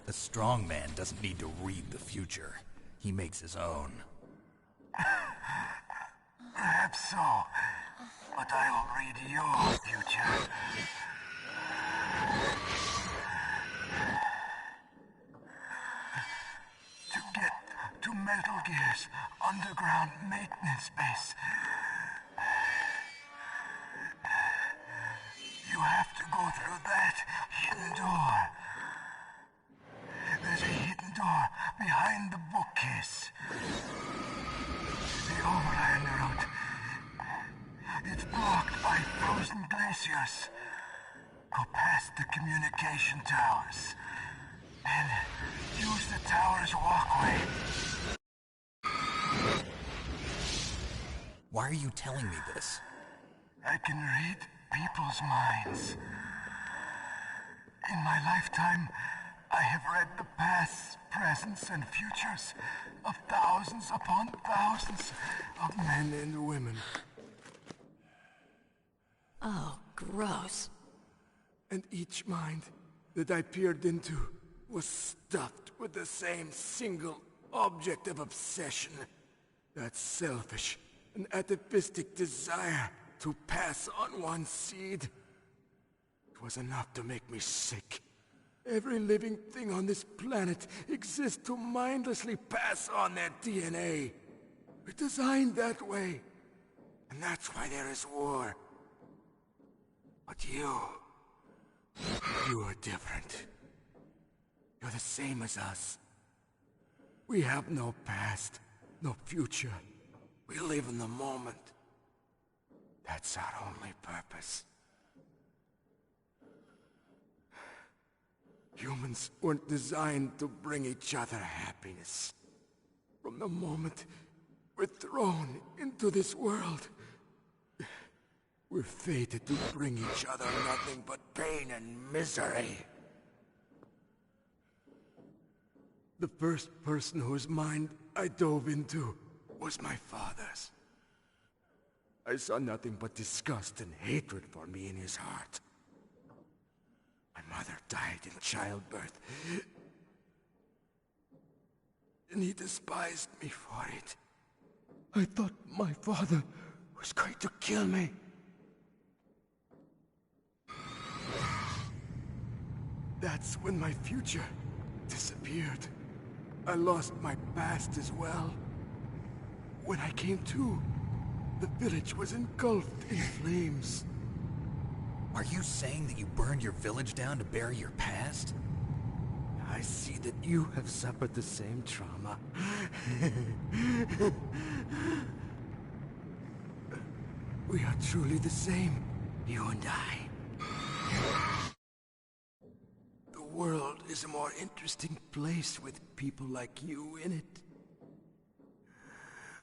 A strong man doesn't need to read the future. He makes his own. Perhaps so, but I'll read your future. To get to Metal Gear's underground maintenance base, you have to go through that hidden door. There's a hidden door behind the bookcase. The overland route. It's blocked by frozen glaciers. Go past the communication towers. And use the tower's walkway. Why are you telling me this? I can read people's minds. In my lifetime, I have read the pasts, presents, and futures of thousands upon thousands of men and women. Oh, gross. And each mind that I peered into was stuffed with the same single object of obsession. That selfish and atavistic desire to pass on one's seed. It was enough to make me sick. Every living thing on this planet exists to mindlessly pass on their DNA. We're designed that way. And that's why there is war. But you are different. You're the same as us. We have no past, no future. We live in the moment. That's our only purpose. Humans weren't designed to bring each other happiness. From the moment we're thrown into this world, we're fated to bring each other nothing but pain and misery. The first person whose mind I dove into was my father's. I saw nothing but disgust and hatred for me in his heart. My mother died in childbirth, and he despised me for it. I thought my father was going to kill me. That's when my future disappeared. I lost my past as well. When I came to, the village was engulfed in flames. Are you saying that you burned your village down to bury your past? I see that you have suffered the same trauma. We are truly the same, you and I. The world is a more interesting place with people like you in it.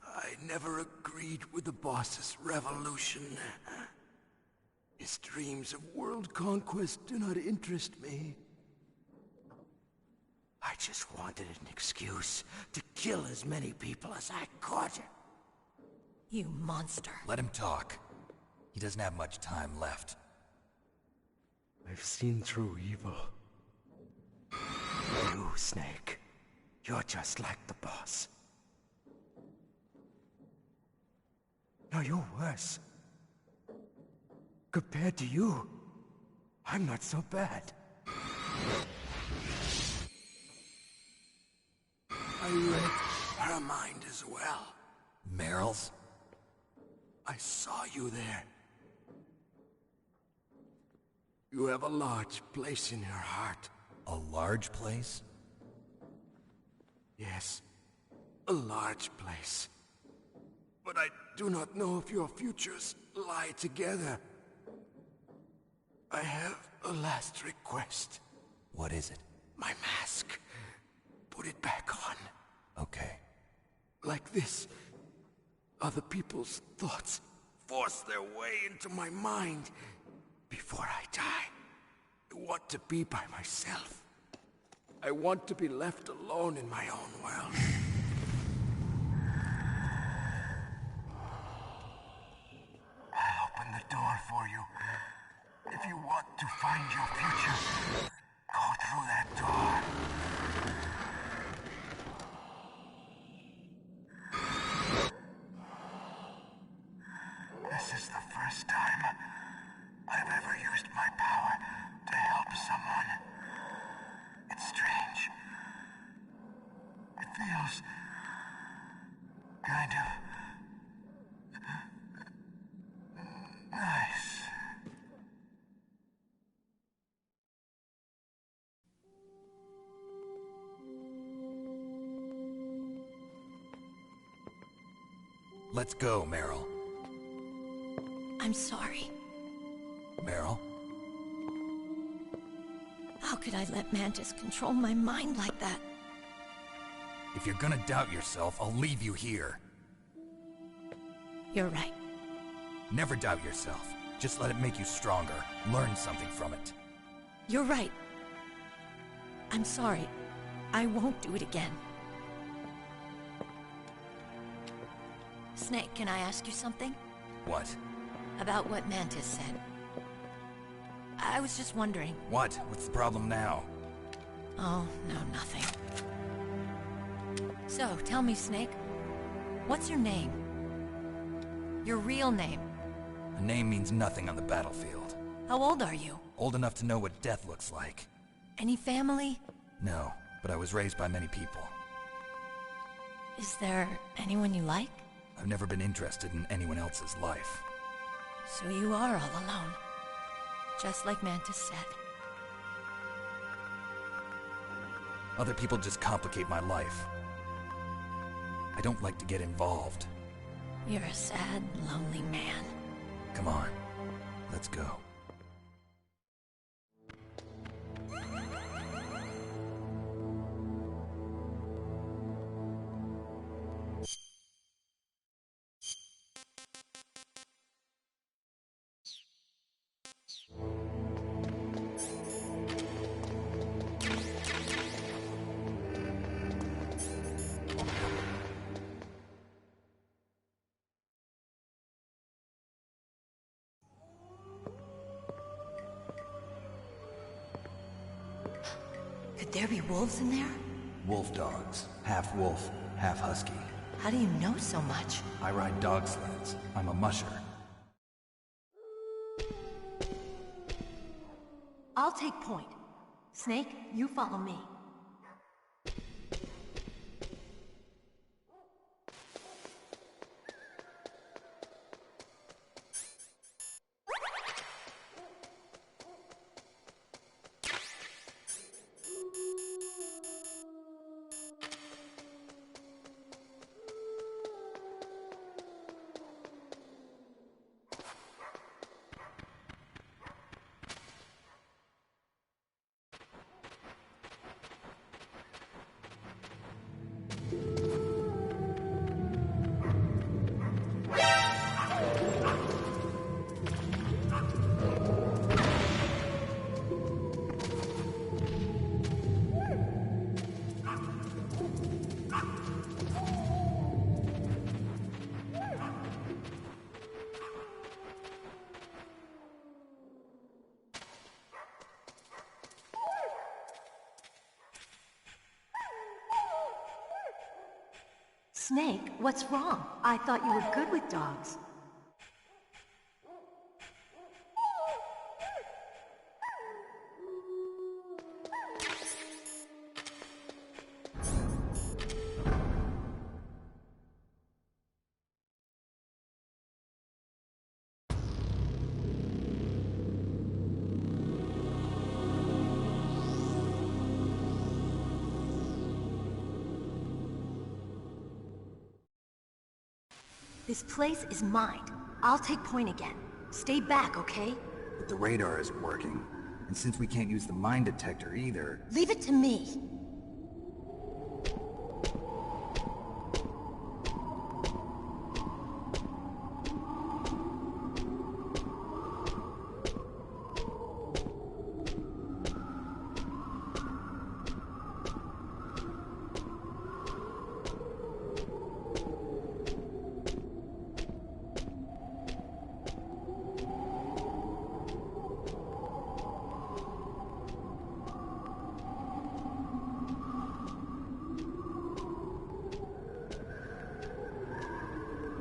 I never agreed with the boss's revolution. His dreams of world conquest do not interest me. I just wanted an excuse to kill as many people as I could. You monster. Let him talk. He doesn't have much time left. I've seen through evil. You, Snake. You're just like the boss. No, you're worse. Compared to you, I'm not so bad. I read her mind as well. Meryl's? I saw you there. You have a large place in your heart. A large place? Yes, a large place. But I do not know if your futures lie together. I have a last request. What is it? My mask. Put it back on. Okay. Like this, other people's thoughts force their way into my mind. Before I die, I want to be by myself. I want to be left alone in my own world. I'll open the door for you. If you want to find your future, go through that door. This is the first time I've ever used my power to help someone. It's strange. It feels kind of nice. Let's go, Meryl. I'm sorry. Meryl? How could I let Mantis control my mind like that? If you're gonna doubt yourself, I'll leave you here. You're right. Never doubt yourself. Just let it make you stronger. Learn something from it. You're right. I'm sorry. I won't do it again. Snake, can I ask you something? What? About what Mantis said. I was just wondering. What? What's the problem now? Oh, no, nothing. So, tell me, Snake. What's your name? Your real name? A name means nothing on the battlefield. How old are you? Old enough to know what death looks like. Any family? No, but I was raised by many people. Is there anyone you like? I've never been interested in anyone else's life. So you are all alone. Just like Mantis said. Other people just complicate my life. I don't like to get involved. You're a sad, lonely man. Come on, let's go. Could there be wolves in there? Wolf dogs. Half wolf, half husky. How do you know so much? I ride dog sleds. I'm a musher. I'll take point. Snake, you follow me. Snake, what's wrong? I thought you were good with dogs. This place is mine. I'll take point again. Stay back, okay? But the radar isn't working. And since we can't use the mine detector either... Leave it to me.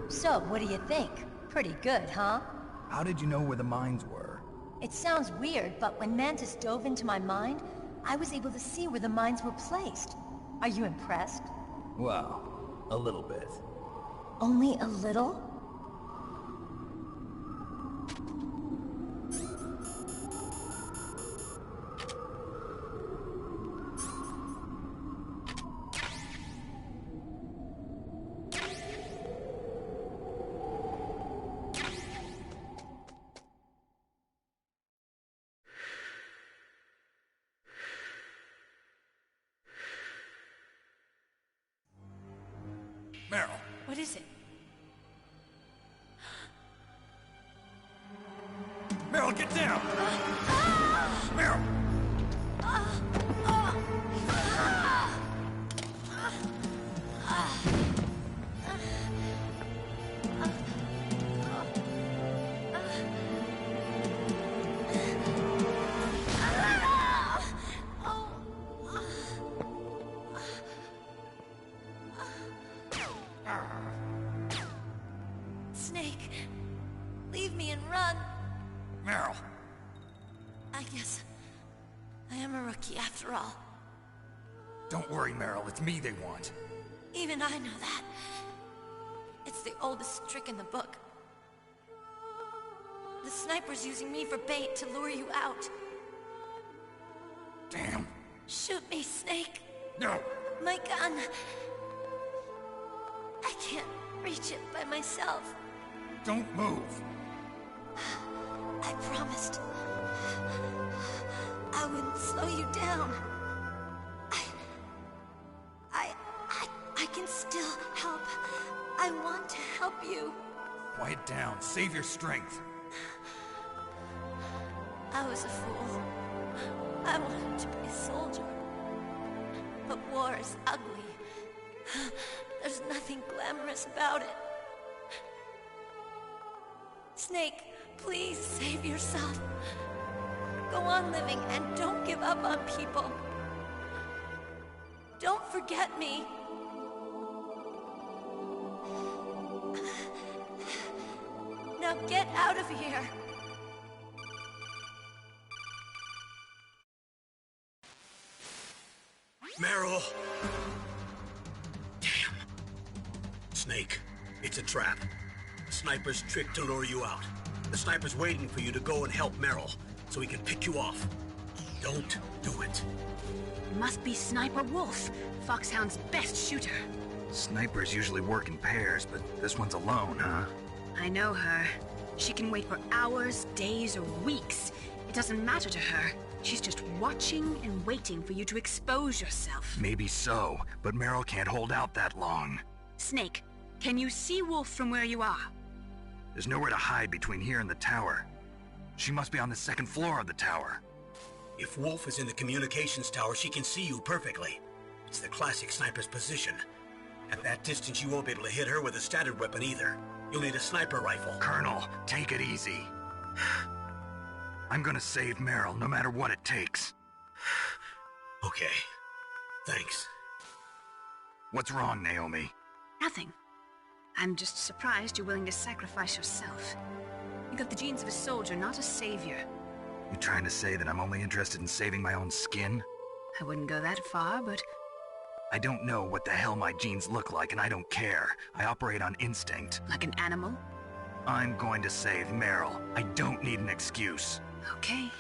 So, what do you think? Pretty good, huh? How did you know where the mines were? It sounds weird, but when Mantis dove into my mind, I was able to see where the mines were placed. Are you impressed? Well, a little bit. Only a little? Meryl! What is it? Meryl, get down! Meryl! Snake, leave me and run. Meryl! I guess I am a rookie after all. Don't worry, Meryl. It's me they want. Even I know that. It's the oldest trick in the book. The sniper's using me for bait to lure you out. Damn. Shoot me, Snake. No. My gun. I can't reach it by myself. Don't move. I promised. I wouldn't slow you down. I can still help. I want to help you. Quiet down. Save your strength. I was a fool. I wanted to be a soldier. But war is ugly. There's nothing glamorous about it. Snake, please save yourself. Go on living and don't give up on people. Don't forget me. Now get out of here. Meryl! Damn. Snake, it's a trap. The sniper's trick to lure you out. The sniper's waiting for you to go and help Meryl, so he can pick you off. Don't do it. It must be Sniper Wolf, Foxhound's best shooter. Snipers usually work in pairs, but this one's alone, huh? I know her. She can wait for hours, days, or weeks. It doesn't matter to her. She's just watching and waiting for you to expose yourself. Maybe so, but Meryl can't hold out that long. Snake, can you see Wolf from where you are? There's nowhere to hide between here and the tower. She must be on the second floor of the tower. If Wolf is in the communications tower, she can see you perfectly. It's the classic sniper's position. At that distance, you won't be able to hit her with a standard weapon either. You'll need a sniper rifle. Colonel, take it easy. I'm gonna save Meryl, no matter what it takes. Okay. Thanks. What's wrong, Naomi? Nothing. I'm just surprised you're willing to sacrifice yourself. You got the genes of a soldier, not a savior. You trying to say that I'm only interested in saving my own skin? I wouldn't go that far, but... I don't know what the hell my genes look like, and I don't care. I operate on instinct. Like an animal? I'm going to save Meryl. I don't need an excuse. Okay.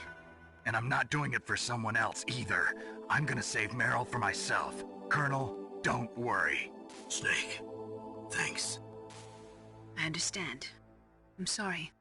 And I'm not doing it for someone else, either. I'm gonna save Meryl for myself. Colonel, don't worry. Snake, thanks. I understand. I'm sorry.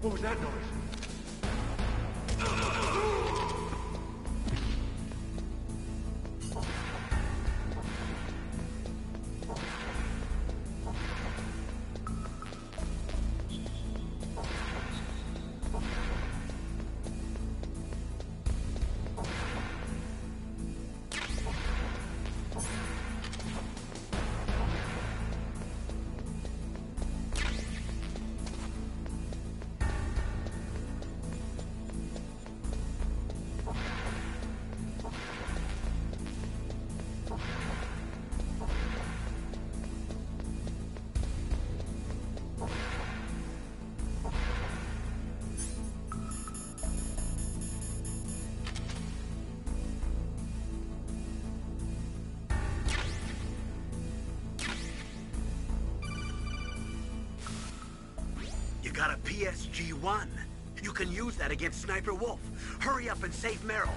What was that noise? You got a PSG-1. You can use that against Sniper Wolf. Hurry up and save Meryl.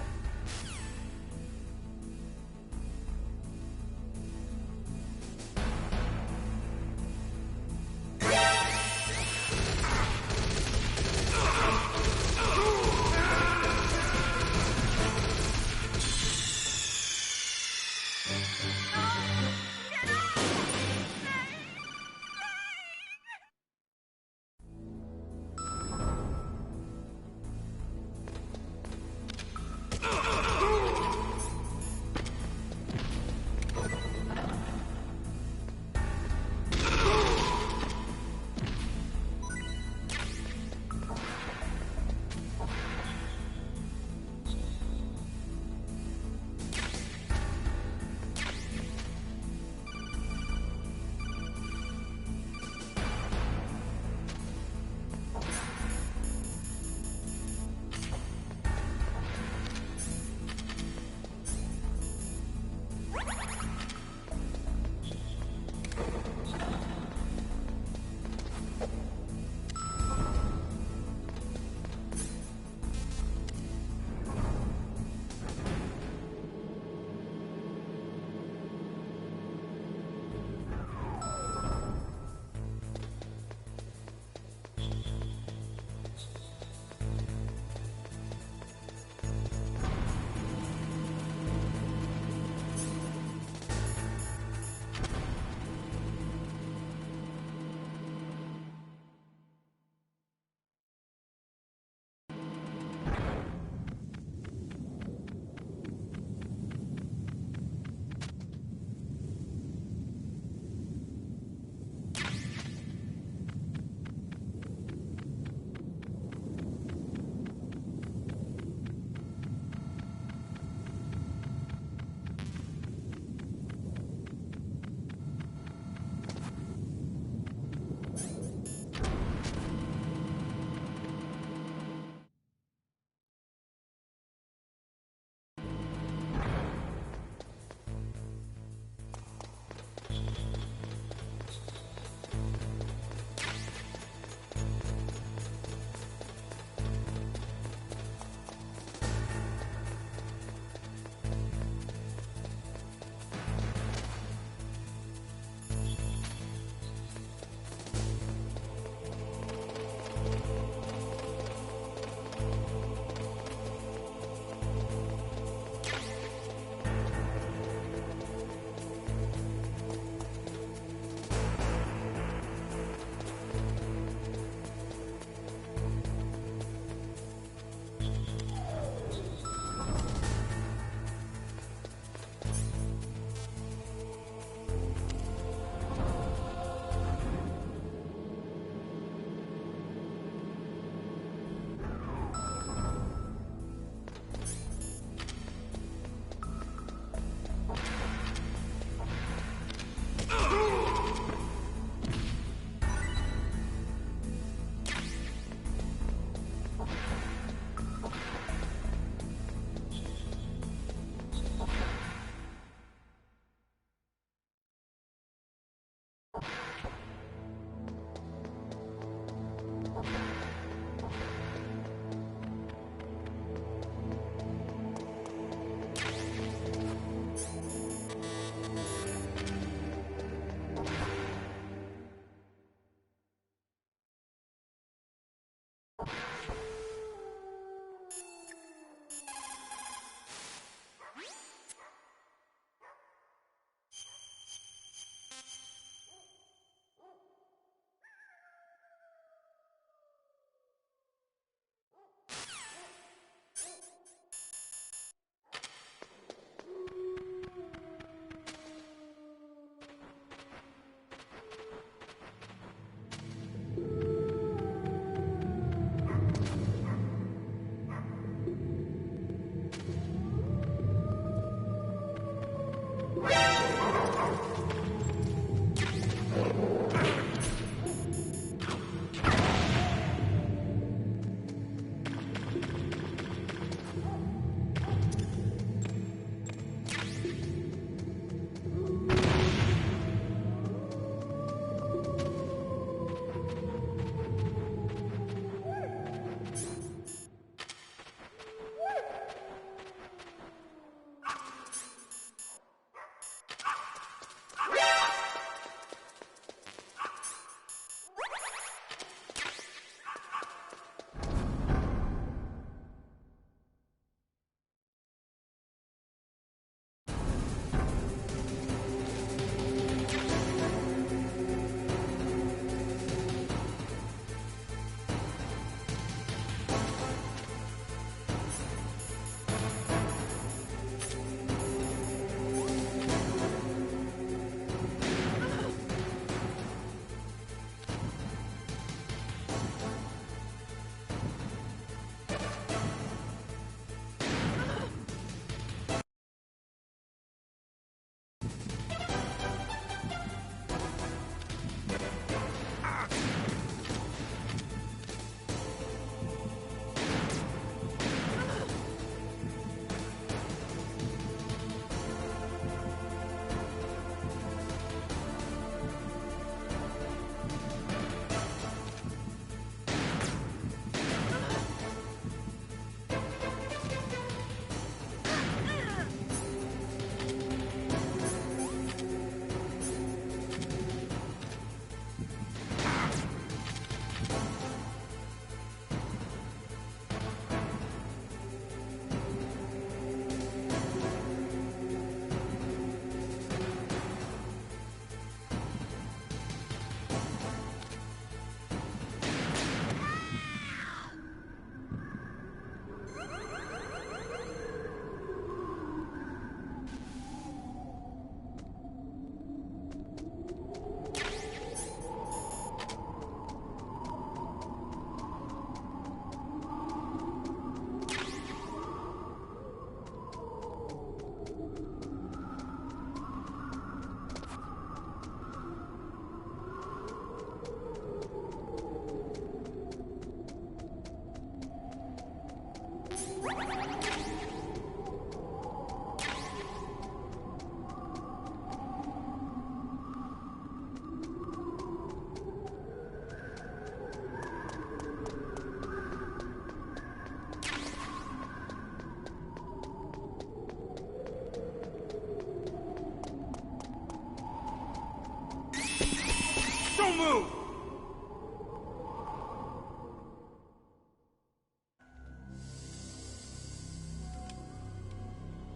Don't move!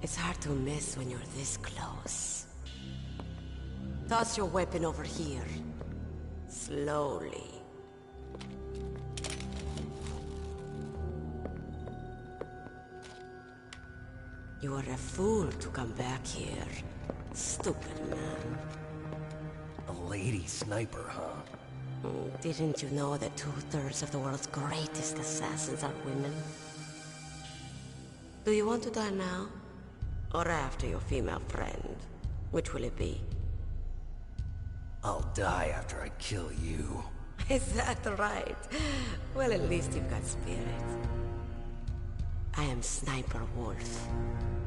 It's hard to miss when you're this close. Toss your weapon over here. Slowly. You are a fool to come back here. Stupid man. A lady sniper, huh? Didn't you know that 2/3 of the world's greatest assassins are women? Do you want to die now? Or after your female friend? Which will it be? I'll die after I kill you. Is that right? Well, at least you've got spirit. I am Sniper Wolf,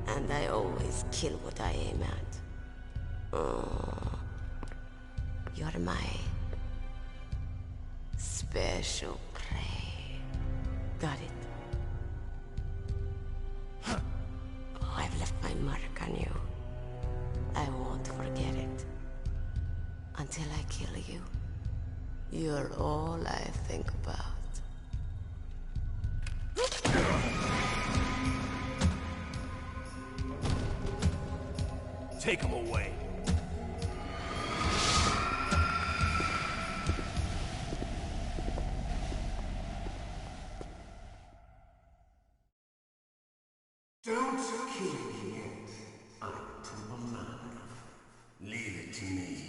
and I always kill what I aim at. Oh, you're my special prey. Got it? I've left my mark on you. I won't forget it. Until I kill you. You're all I think about. take him away. Don't kill me yet. I'm alive. Leave it to me.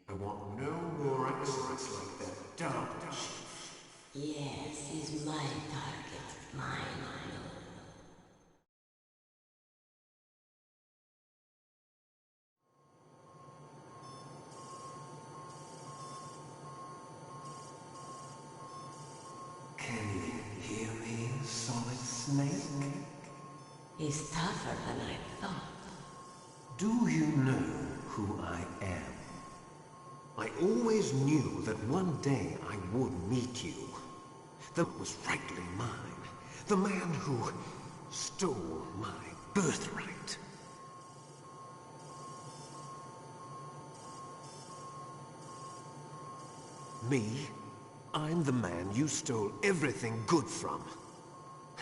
I want no more accidents like that DARPA chief. Yes, he's my target. Mine. Can you hear me, Solid Snake? He's tougher than I thought. Do you know who I am? I always knew that one day I would meet you. That was rightly mine. The man who stole my birthright. Me? I'm the man you stole everything good from.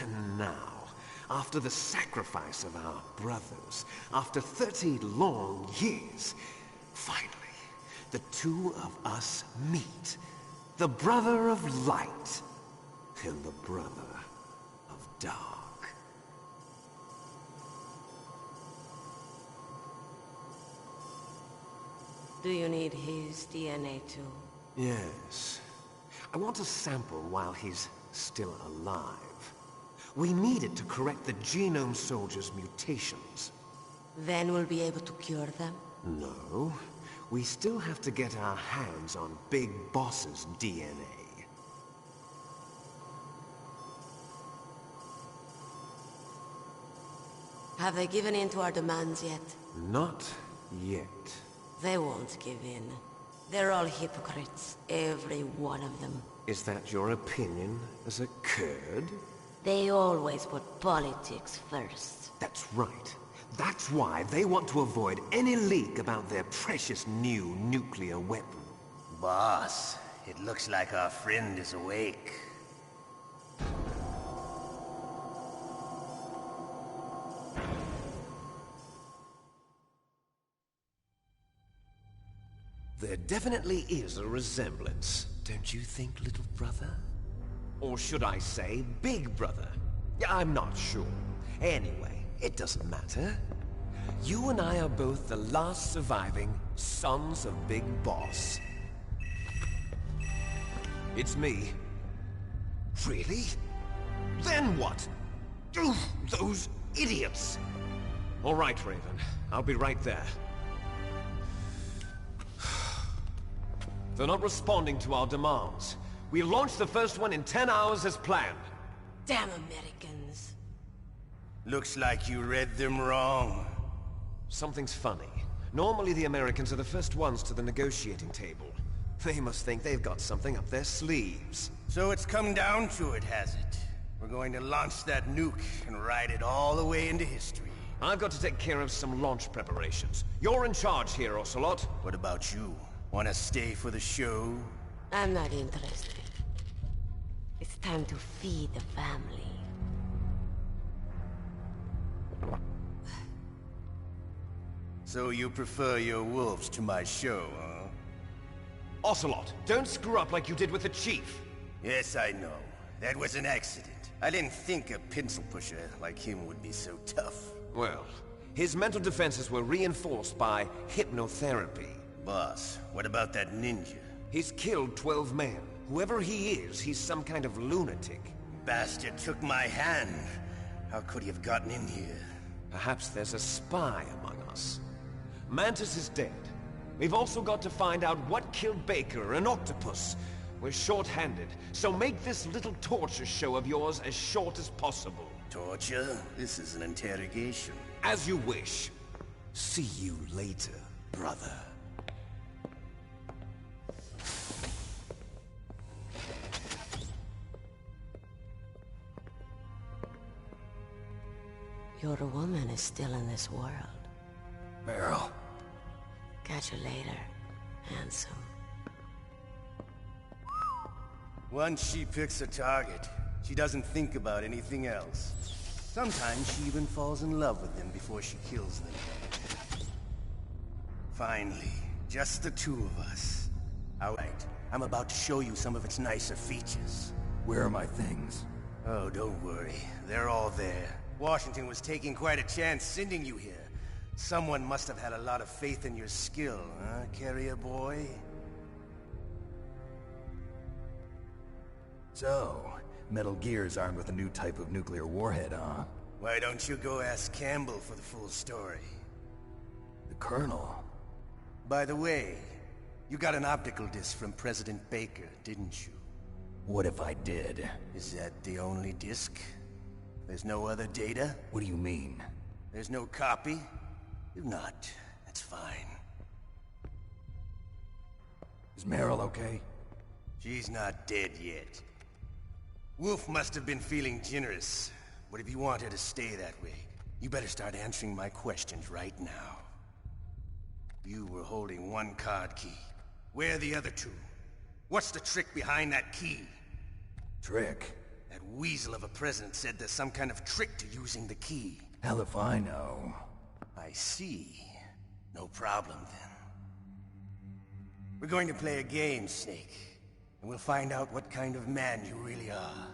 And now, after the sacrifice of our brothers, after 30 long years, finally, the two of us meet. The brother of light and the brother of dark. Do you need his DNA too? Yes. I want a sample while he's still alive. We need it to correct the Genome Soldier's mutations. Then we'll be able to cure them? No. We still have to get our hands on Big Boss's DNA. Have they given in to our demands yet? Not yet. They won't give in. They're all hypocrites, every one of them. Is that your opinion as a Kurd? They always put politics first. That's right. That's why they want to avoid any leak about their precious new nuclear weapon. Boss, it looks like our friend is awake. There definitely is a resemblance, don't you think, little brother? Or should I say, big brother? I'm not sure. Anyway, it doesn't matter. You and I are both the last surviving sons of Big Boss. It's me. Really? Then what? Oof, those idiots! All right, Raven. I'll be right there. They're not responding to our demands. We launched the first one in 10 hours as planned. Damn Americans. Looks like you read them wrong. Something's funny. Normally the Americans are the first ones to the negotiating table. They must think they've got something up their sleeves. So it's come down to it, has it? We're going to launch that nuke and ride it all the way into history. I've got to take care of some launch preparations. You're in charge here, Ocelot. What about you? Want to stay for the show? I'm not interested. It's time to feed the family. So you prefer your wolves to my show, huh? Ocelot, don't screw up like you did with the Chief. Yes, I know. That was an accident. I didn't think a pencil pusher like him would be so tough. Well, his mental defenses were reinforced by hypnotherapy. Boss, what about that ninja? He's killed 12 men. Whoever he is, he's some kind of lunatic. Bastard took my hand. How could he have gotten in here? Perhaps there's a spy among us. Mantis is dead. We've also got to find out what killed Baker and Octopus. We're short-handed, so make this little torture show of yours as short as possible. Torture? This is an interrogation. As you wish. See you later, brother. Your woman is still in this world. Meryl. Catch you later, handsome. Once she picks a target, she doesn't think about anything else. Sometimes she even falls in love with them before she kills them. Finally, just the two of us. Alright, I'm about to show you some of its nicer features. Where are my things? Oh, don't worry. They're all there. Washington was taking quite a chance sending you here. Someone must have had a lot of faith in your skill, huh, carrier boy? So, Metal Gear's armed with a new type of nuclear warhead, huh? Why don't you go ask Campbell for the full story? The Colonel? By the way, you got an optical disc from President Baker, didn't you? What if I did? Is that the only disc? There's no other data? What do you mean? There's no copy? If not, that's fine. Is Meryl okay? She's not dead yet. Wolf must have been feeling generous. But if you want her to stay that way, you better start answering my questions right now. You were holding one card key. Where are the other two? What's the trick behind that key? Trick? That weasel of a president said there's some kind of trick to using the key. Hell if I know. I see. No problem then. We're going to play a game, Snake. And we'll find out what kind of man you really are.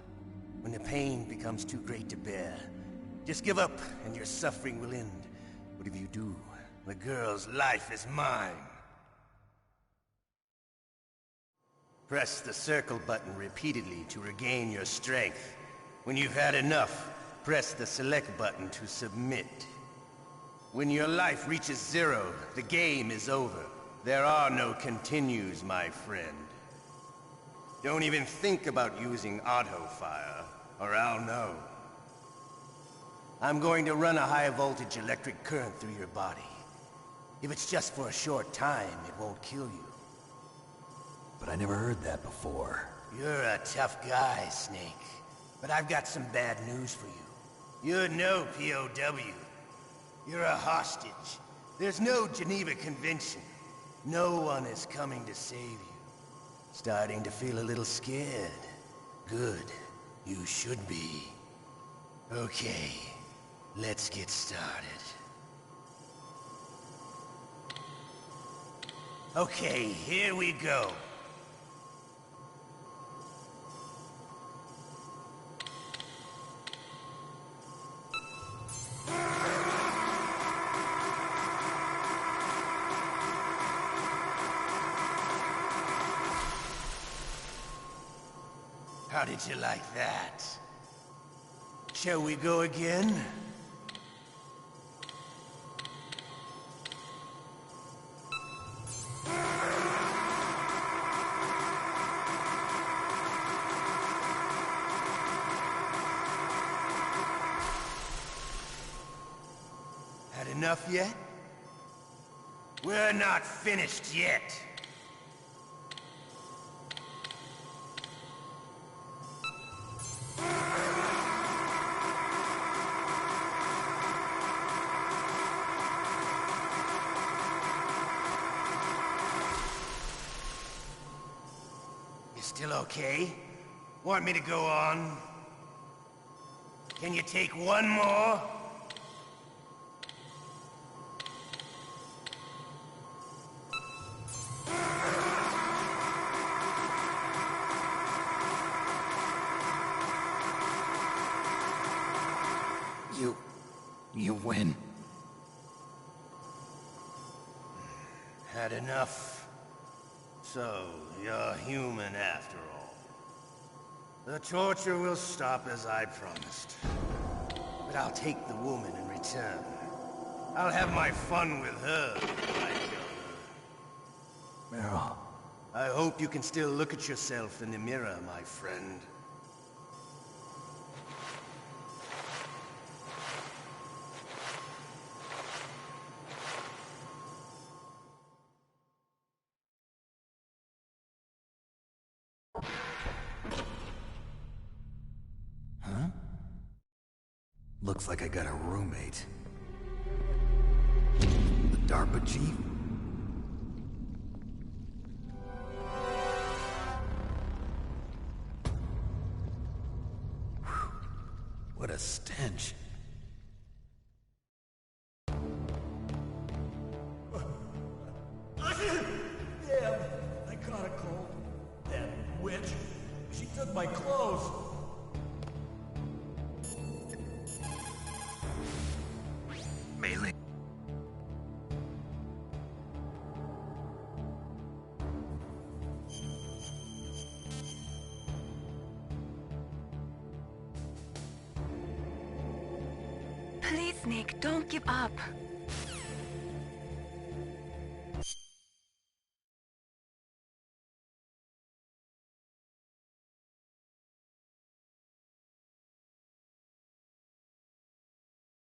When the pain becomes too great to bear, just give up and your suffering will end. But if you do, the girl's life is mine. Press the circle button repeatedly to regain your strength. When you've had enough, press the select button to submit. When your life reaches 0, the game is over. There are no continues, my friend. Don't even think about using auto-fire, or I'll know. I'm going to run a high-voltage electric current through your body. If it's just for a short time, it won't kill you. But I never heard that before. You're a tough guy, Snake. But I've got some bad news for you. You're no POW. You're a hostage. There's no Geneva Convention. No one is coming to save you. Starting to feel a little scared. Good. You should be. Okay, let's get started. Okay, here we go. How did you like that? Shall we go again? Had enough yet? We're not finished yet. Still okay? Want me to go on? Can you take one more? You win. Had enough. So, you're human after all. The torture will stop as I promised. But I'll take the woman in return. I'll have my fun with her before I kill her. Meryl. I hope you can still look at yourself in the mirror, my friend. Huh? Looks like I got a roommate. The DARPA chief? Whew. What a stench. took my clothes! Melee. Please, Nick, don't give up.